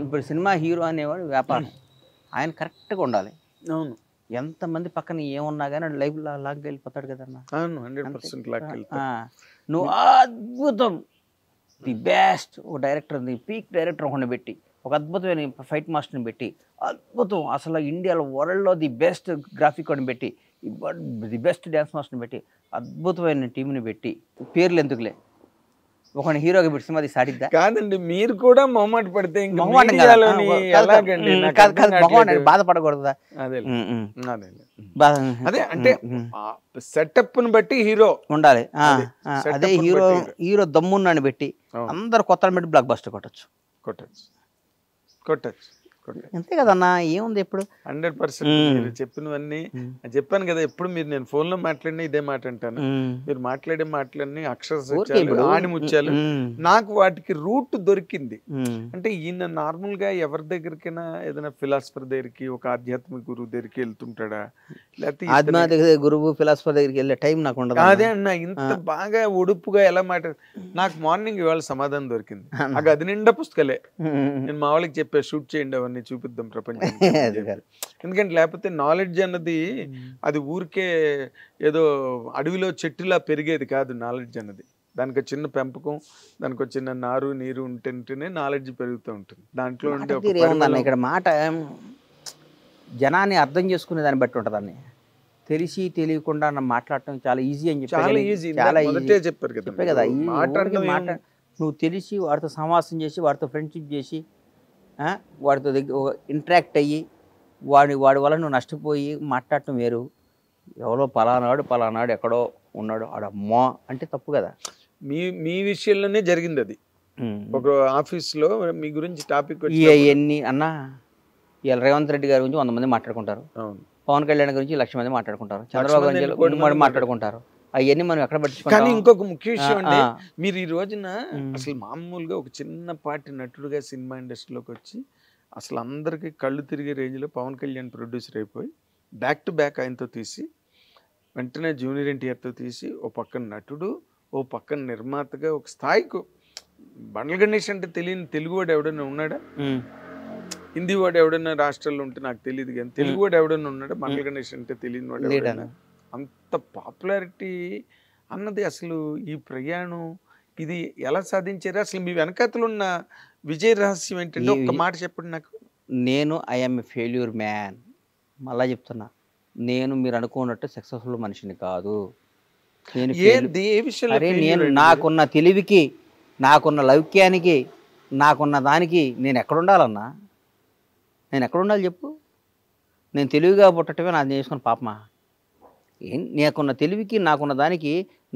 ఇప్పుడు సినిమా హీరో అనేవాడు వ్యాపారం, ఆయన కరెక్ట్గా ఉండాలి. అవును. ఎంతమంది పక్కన ఏమున్నా కానీ లైఫ్ లాగా వెళ్ళిపోతాడు కదన్నా. అవును, 100% నువ్వు అద్భుతం, ది బెస్ట్ ఓ డైరెక్టర్, పీక్ డైరెక్టర్ ఒకటి పెట్టి, ఒక అద్భుతమైన ఫైట్ మాస్టర్ని పెట్టి, అద్భుతం అసలు ఇండియాలో వరల్డ్లో ది బెస్ట్ గ్రాఫిక్ అని పెట్టి, ది బెస్ట్ డ్యాన్స్ మాస్టర్ని పెట్టి, అద్భుతమైన టీంని పెట్టి, పేర్లు ఎందుకులే, ఒక హీరోగా పెట్టి సినిమా సాటిద్దా? కాదండి, మీరు కూడా మొహమాట పడితే బాధపడకూడదా? అదే అంటే సెటప్ ని బట్టి హీరో ఉండాలి. అదే హీరో దమ్మున్నాని పెట్టి అందరు కొత్త పెట్టి బ్లాక్ బస్టర్ కొట్టచ్చు. చేసుకోండి. అంతే కదన్నా, ఏముంది ఇప్పుడు 100% మీరు చెప్పినవన్నీ చెప్పాను కదా. ఎప్పుడు మీరు నేను ఫోన్ లో మాట్లాడినా ఇదే మాట అంటాను. మీరు మాట్లాడే మాటలన్నీ అక్షర సత్యాలు, ఆణిముత్యాలు. నాకు వాటికి రూట్ దొరికింది. అంటే ఈయన నార్మల్ గా ఎవరి దగ్గరికైనా ఏదైనా ఫిలాసఫర్ దగ్గరికి, ఒక ఆధ్యాత్మిక గురువు దగ్గరికి వెళ్తుంటాడా, లేకపోతే ఆధ్యాత్మిక గురువు ఫిలాసఫర్ దగ్గరికి వెళ్ళే టైం నాకు ఉండదు. అదే అన్న, ఇంత బాగా ఒడుపుగా ఎలా నాకు మార్నింగ్ ఇవాళ సమాధానం దొరికింది. నాకు అది నిండా పుస్తకాలే. నేను మా వాళ్ళకి చెప్పా, షూట్ చేయండి, అవన్నీ చూపిద్దాం ప్రపంచానికి. ఎందుకంటే లేకపోతే నాలెడ్జ్ అన్నది అది ఊరికే ఏదో అడవిలో చెట్టులా పెరిగేది కాదు. నాలెడ్జ్ అన్నది దానికి చిన్న పెంపకం, దానికి చిన్న నారు నీరు ఉంటేనే నాలెడ్జ్ పెరుగుతూ ఉంటుంది. దాంట్లో ఉండే ఇక్కడ మాట జనాన్ని అర్థం చేసుకునే దాన్ని బట్టి ఉంటుందని. తెలిసి తెలియకుండా మాట్లాడటం చాలా ఈజీ అని చెప్పి చాలా ఈజీ. చాలా ఈజీ చెప్పారు కదా. ఈ మాట నువ్వు తెలిసి వాడితో సమాసం చేసి, వాడితో ఫ్రెండ్షిప్ చేసి, వాడితో ఇంటరాక్ట్ అయ్యి, వాడి వల్ల నువ్వు నష్టపోయి మాట్లాడటం వేరు. ఎవరో పలానాడు ఎక్కడో ఉన్నాడు ఆడమ్మా అంటే తప్పు కదా. మీ విషయంలోనే జరిగింది అది. ఒక ఆఫీస్లో మీ గురించి టాపిక్ ఎన్ని అన్నా, ఇవాళ రేవంత్ రెడ్డి గారి గురించి 100 మంది మాట్లాడుకుంటారు, పవన్ కళ్యాణ్ గురించి 1,00,000 మంది మాట్లాడుకుంటారు, చంద్రబాబు గురించి మాట్లాడుకుంటారు. అవన్నీ మనం ఎక్కడ పట్టించుకుంటాం. కానీ ఇంకొక ముఖ్య విషయం అండి, మీరు ఈ రోజున అసలు మామూలుగా ఒక చిన్నపాటి నటుడుగా సినిమా ఇండస్ట్రీలోకి వచ్చి అసలు అందరికీ కళ్ళు తిరిగే రేంజ్లో పవన్ కళ్యాణ్ ప్రొడ్యూసర్ అయిపోయి బ్యాక్ టు బ్యాక్ ఆయనతో తీసి, వెంటనే జూనియర్ ఎన్టీఆర్తో తీసి, ఓ పక్కన నటుడు, ఓ పక్కన నిర్మాతగా ఒక స్థాయికు. బండ్ల గణేష్ అంటే తెలియని తెలుగువాడు ఎవడైనా ఉన్నాడా? హిందీ వాడు ఎవడైనా రాష్ట్రాల్లో ఉంటే నాకు తెలియదు, కానీ తెలుగు వాడు ఎవడైనా ఉన్నాడా? బండ్ల గణేష్ అంటే తెలియని వాడు ఎవడైనా? అంత పాపులారిటీ అన్నది అసలు ఈ ప్రయాణం ఇది ఎలా సాధించారు? అసలు మీ వెనకాతలు ఉన్న విజయ రహస్యం ఏంటంటే ఒక్క మాట చెప్పండి నాకు. నేను ఐఎమ్ ఏ ఫెయిల్యూర్ మ్యాన్. మళ్ళా చెప్తున్నా, నేను మీరు అనుకున్నట్టు సక్సెస్ఫుల్ మనిషిని కాదు. నేను నాకున్న తెలివికి, నాకున్న లౌక్యానికి, నాకున్న దానికి నేను ఎక్కడుండాలన్నా? నేను ఎక్కడుండాలి చెప్పు? నేను తెలివిగా పుట్టటమే నాకు చేసుకున్న పాపమా? నాకున్న తెలివికి, నాకున్న దానికి,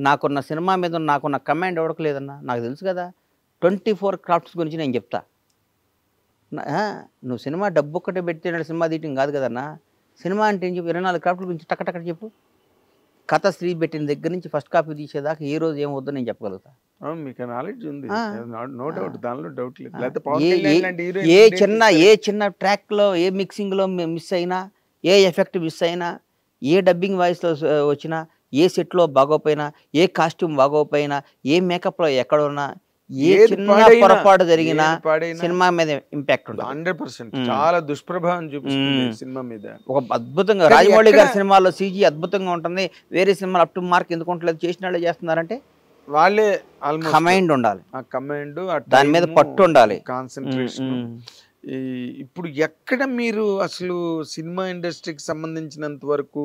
నాకున్న సినిమా మీద నాకున్న కమాండ్ ఎవరికి లేదన్నా. నాకు తెలుసు కదా. 24 క్రాఫ్ట్స్ గురించి నేను చెప్తా. నువ్వు సినిమా డబ్బు ఒక్కటే పెడితే సినిమా తీయటం కాదు కదన్నా. సినిమా అంటే ఏం చెప్పు? 24 క్రాఫ్ట్ల గురించి టక్కటక్కడ చెప్పు. కథ స్త్రీ పెట్టిన దగ్గర నుంచి ఫస్ట్ కాపీ తీసేదాకా ఏ రోజు ఏం వద్దో నేను చెప్పగలుగుతా. మీకు నాలెడ్జ్ ఉంది, నో డౌట్, దానిలో డౌట్ లేదు. ఏ చిన్న ట్రాక్లో, ఏ మిక్సింగ్లో మిస్ అయినా, ఏ ఎఫెక్ట్ మిస్ అయినా, ఏ డబ్బింగ్ వాయిస్లో వచ్చినా, ఏ సెట్లో బాగోపోయినా, ఏ కాస్ట్యూమ్ బాగోపోయినా, ఏ మేకప్లో ఎక్కడున్నా, ఏ చిన్న పొరపాటు జరిగినా సినిమా మీద ఇంపాక్ట్ ఉంటుంది. 100% చాలా దుష్ప్రభావం చూపిస్తుంది సినిమా మీద. ఒక అద్భుతంగా రాజమౌళి గారి సినిమాలో CG అద్భుతంగా ఉంటుంది. వేరే సినిమాలు అప్ టు మార్క్ ఎందుకు ఉండలేదు? చేసిన వాళ్ళే చేస్తున్నారంటే వాళ్ళే కమాండ్ ఉండాలి, కమాండ్, దాని మీద పట్టు ఉండాలి, కాన్సన్ట్రేషన్. ఇప్పుడు ఎక్కడ మీరు అసలు సినిమా ఇండస్ట్రీకి సంబంధించినంత వరకు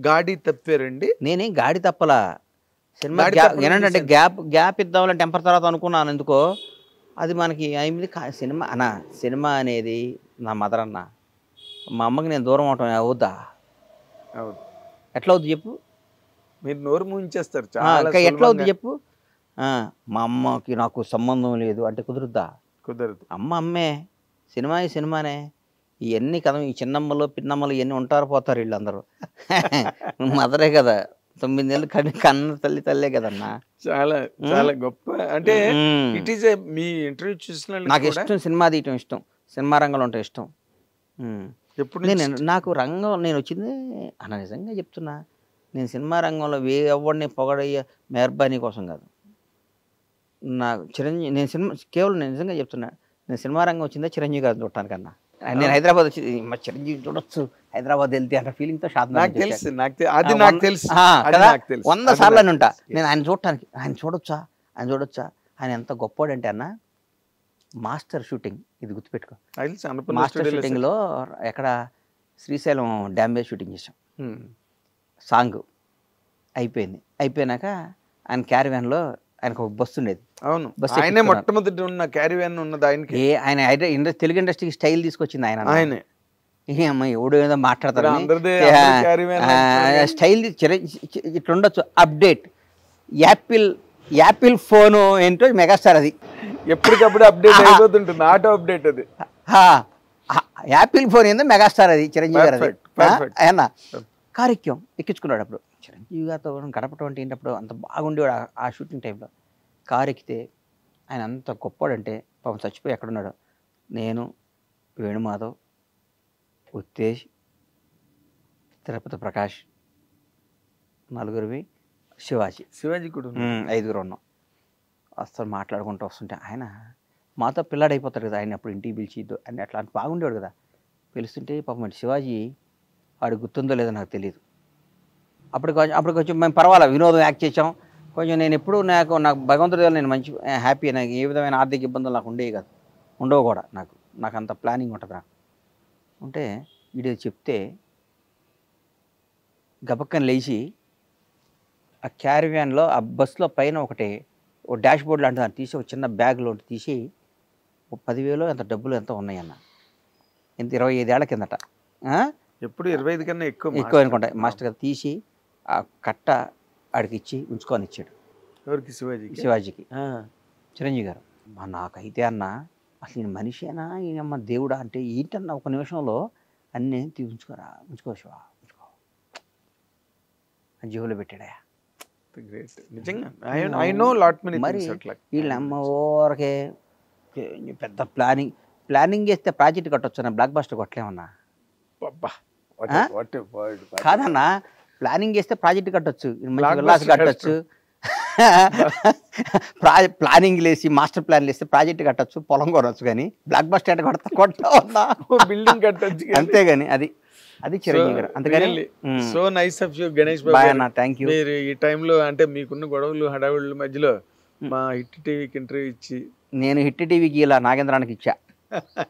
గాడి తప్పారండి? నేనేం గాడి తప్పలా. సినిమా ఏంటంటే గ్యాప్ ఇద్దామని టెంపర్ తర్వాత అనుకున్నాను. ఎందుకో అది మనకి అయింది. సినిమా అనేది నా మదర్ అన్న. మా అమ్మకి నేను దూరం అవటం అవుద్దా? ఎట్లా అవుద్ది చెప్పు? మీరు నోరు మూయించేస్తారు. ఎట్లా అవుద్ది చెప్పు? మా అమ్మకి నాకు సంబంధం లేదు అంటే కుదురుద్దా? కుదరదు. అమ్మే, సినిమానే. ఇవన్నీ కదా, ఈ చిన్నమ్మలు పిన్నమ్మలు ఇవన్నీ ఉంటారు పోతారు వీళ్ళందరూ. మదరే కదా, 9 నెలలు కన్న తల్లే కదన్నా. చాలా చాలా గొప్ప. అంటే ఇట్ ఈస్ మీ ఇంటర్వ్యూ చూసిన నాకు ఇష్టం, సినిమా తీయటం ఇష్టం, సినిమా రంగంలో ఉంటే ఇష్టం. ఎప్పుడు నాకు రంగం నేను వచ్చింది అన్న, నిజంగా చెప్తున్నా, నేను సినిమా రంగంలో ఎవరిని పొగడయ్యే మెహర్బానీ కోసం కాదు. నాకు చిరంజీవి, నేను కేవలం నేను నిజంగా చెప్తున్నా, నేను సినిమా రంగం వచ్చిందా చిరంజీవి గారిని చూడటానికన్నా. నేను హైదరాబాద్ వచ్చి చిరంజీవి చూడొచ్చు, హైదరాబాద్ వెళ్తే అన్న ఫీలింగ్తో షాద్ తెలుసు 100 సార్లు అని ఉంటా నేను ఆయన చూడటానికి. ఆయన చూడొచ్చా? ఆయన ఎంత గొప్పోడంటే అన్న, మాస్టర్ షూటింగ్, ఇది గుర్తుపెట్టుకో, మాస్టర్ షూటింగ్లో ఎక్కడ శ్రీశైలం డ్యామ్ మీద షూటింగ్ చేసాం. సాంగ్ అయిపోయినాక ఆయన క్యారివ్యాన్లో ఆయనకు ఒక బస్సు ఉండేది. అవును, ఆయనే మొట్టమొదటి ఉన్న క్యారివ్యాన్ ఉన్నది ఆయనకి. ఆయన తెలుగు ఇండస్ట్రీకి స్టైల్ తీసుకొచ్చింది ఆయనే. అమ్మాయి ఎవడు ఏదో మాట్లాడతారు స్టైల్ ఇట్లా ఉండొచ్చు. అప్డేట్ యాపిల్ ఫోను ఏంటో మెగాస్టార్, అది ఎప్పటికప్పుడు అప్డేట్ అయిపోతుంటుంది, ఆటో అప్డేట్ అది. యాపిల్ ఫోన్ ఏందో మెగాస్టార్ అది చిరంజీవి గారు అది Perfect. ఆయన కారు ఎక్కించుకున్నాడు అప్పుడు చిరంజీవి గారితో గడపటం అంటే ఏంటప్పుడు అంత బాగుండేవాడు ఆ షూటింగ్ టైంలో. కారు ఎక్కితే ఆయన అంత గొప్పవాడంటే పాపం చచ్చిపోయి ఎక్కడున్నాడు, నేను వేణుమాధవ్, ఉత్తేజ్, తిరుపతి ప్రకాష్, నలుగురివి, శివాజీ కూడా 5 ఉన్నాం. అసలు మాట్లాడుకుంటూ వస్తుంటే ఆయన మాతో పిల్లాడైపోతాడు కదా, ఆయన అప్పుడు ఇంటికి పిలిచి అని అట్లా బాగుండేవాడు కదా. పిలుస్తుంటే పాపం శివాజీ వాడు గుర్తుందో లేదో నాకు తెలియదు. అప్పుడు కొంచెం మేము పర్వాలేదు వినోదం యాక్ట్ చేసాం. కొంచెం నేను ఎప్పుడు నాకు భగవంతుడి వల్ల నేను మంచి హ్యాపీ. నాకు ఏ విధమైన ఆర్థిక ఇబ్బందులు నాకు ఉండేవి కాదు, ఉండవు కూడా. నాకు అంత ప్లానింగ్ ఉంటుంది. నాకు ఉంటే వీడియో చెప్తే గబక్కని లేచి ఆ క్యారివ్యాన్లో ఆ బస్సులో పైన ఒక డాష్ బోర్డ్ లాంటి దాన్ని తీసి ఒక చిన్న బ్యాగ్లో తీసి 10,000 ఎంత డబ్బులు ఎంత ఉన్నాయన్న. 25 ఏళ్ల కిందట, ఎప్పుడు 25 కన్నా ఎక్కువ అనుకుంటా. మాస్టర్ గారు తీసి ఆ కట్ట ఆడికి ఇచ్చి ఉంచుకొని ఇచ్చాడు. ఎవరికి? శివాజీకి. చిరంజీవి గారు. నాకైతే అన్న అసలు నేను మనిషేనా ఈయనమ్మ దేవుడా అంటే ఏంటన్న ఒక నిమిషంలో అన్నీ ఉంచుకో శివ ఉంచుకో జీవులో పెట్టాడా. మరి వీళ్ళమ్మ ఊరకే పెద్ద ప్లానింగ్ చేస్తే ప్రాజెక్ట్ కట్టొచ్చు అన్న, బ్లాక్ బాస్టర్ కొట్టలేమన్నా. కాదన్నా, ప్లానింగ్ చేస్తే ప్రాజెక్ట్ కట్టొచ్చు, విల్లాస్ కట్టొచ్చు. ప్లానింగ్ లేసి మాస్టర్ ప్లాన్ లేస్తే ప్రాజెక్ట్ కట్టొచ్చు, పొలం కొనొచ్చు. కానీ బ్లాక్ బస్టర్ కొట్టా బిల్డింగ్ కట్టొచ్చు అంతేగాని అది చిరంజీవి గారు. అంతేగాని so nice of you Ganesh Babu. Thank you. మీరు ఈ టైంలో అంటే మీకున్న గొడవలు హడావిళ్ళ మధ్యలో మా హిట్ టీవీకి ఇంటర్వ్యూ ఇచ్చి, నేను హిట్ టీవీకి ఇలా నాగేంద్రానికి ఇచ్చా.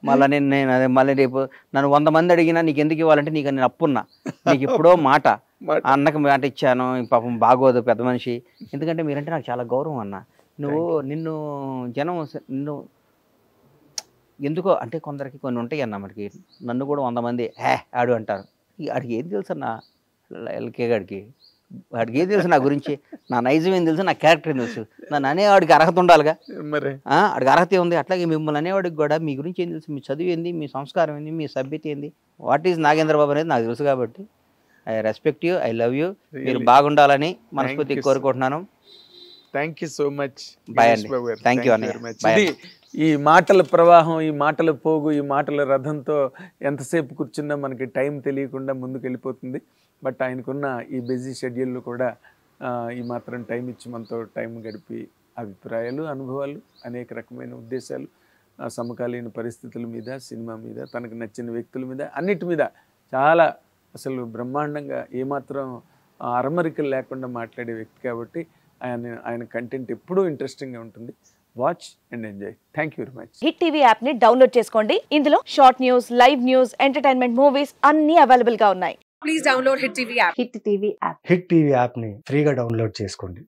మళ్ళీ నేను అదే మళ్ళీ రేపు నన్ను 100 మంది అడిగినా నీకు ఎందుకు ఇవ్వాలంటే నీకు నేను అప్పున్నా, నీకు ఎప్పుడో మాట అన్నకు మాట ఇచ్చాను. పాపం బాగోదు పెద్ద మనిషి, ఎందుకంటే మీరంటే నాకు చాలా గౌరవం అన్న. నిన్ను జనం నిన్ను ఎందుకో అంటే కొందరికి కొన్ని ఉంటాయి అన్న. మనకి నన్ను కూడా 100 మంది ఆడు అంటారు. ఆడికి ఏం తెలుసు అన్న, ఎల్కే గాడికి వాడికి ఏం తెలుసు నా గురించి, నా నైజం ఏం తెలుసు, నా క్యారెక్టర్ ఏం తెలుసు. నన్ను అనేవాడికి అర్హత ఉండాలిగా, మరి వాడికి అర్హత ఉంది. అట్లాగే మిమ్మల్ని అనేవాడికి కూడా మీ గురించి ఏం తెలుసు, మీ చదువు ఏంది, మీ సంస్కారం ఏంది, మీ సభ్యత ఏంది, వాట్ ఈజ్ నాగేంద్ర బాబు అనేది నాకు తెలుసు. కాబట్టి I respect you, I love you. మీరు బాగుండాలని మనస్ఫూర్తిగా కోరుకుంటున్నాను. Thank you so much. Bye అండి. థ్యాంక్ యూ అన్నయ్య. ఈ మాటల ప్రవాహం, ఈ మాటల పోగు, ఈ మాటల రథంతో ఎంతసేపు కూర్చున్నా మనకి టైం తెలియకుండా ముందుకు వెళ్ళిపోతుంది. బట్ ఆయనకున్న ఈ బిజీ షెడ్యూల్లో కూడా ఈ మాత్రం టైం ఇచ్చి మనతో టైం గడిపి అభిప్రాయాలు, అనుభవాలు, అనేక రకమైన ఉద్దేశాలు, సమకాలీన పరిస్థితుల మీద, సినిమా మీద, తనకు నచ్చిన వ్యక్తుల మీద, అన్నిటి మీద చాలా అసలు బ్రహ్మాండంగా ఏమాత్రం అరమరికలు లేకుండా మాట్లాడే వ్యక్తి. కాబట్టి ఆయన కంటెంట్ ఎప్పుడూ ఇంట్రెస్టింగ్గా ఉంటుంది. Watch and enjoy. Thank you very much. Hit TV app ని డౌన్లోడ్ చేసుకోండి. ఇందులో short news, live news, entertainment movies అన్ని అవైలబుల్ గా ఉన్నాయి. Please download hit TV app. Hit TV app ని ఫ్రీగా డౌన్లోడ్ చేసుకోండి.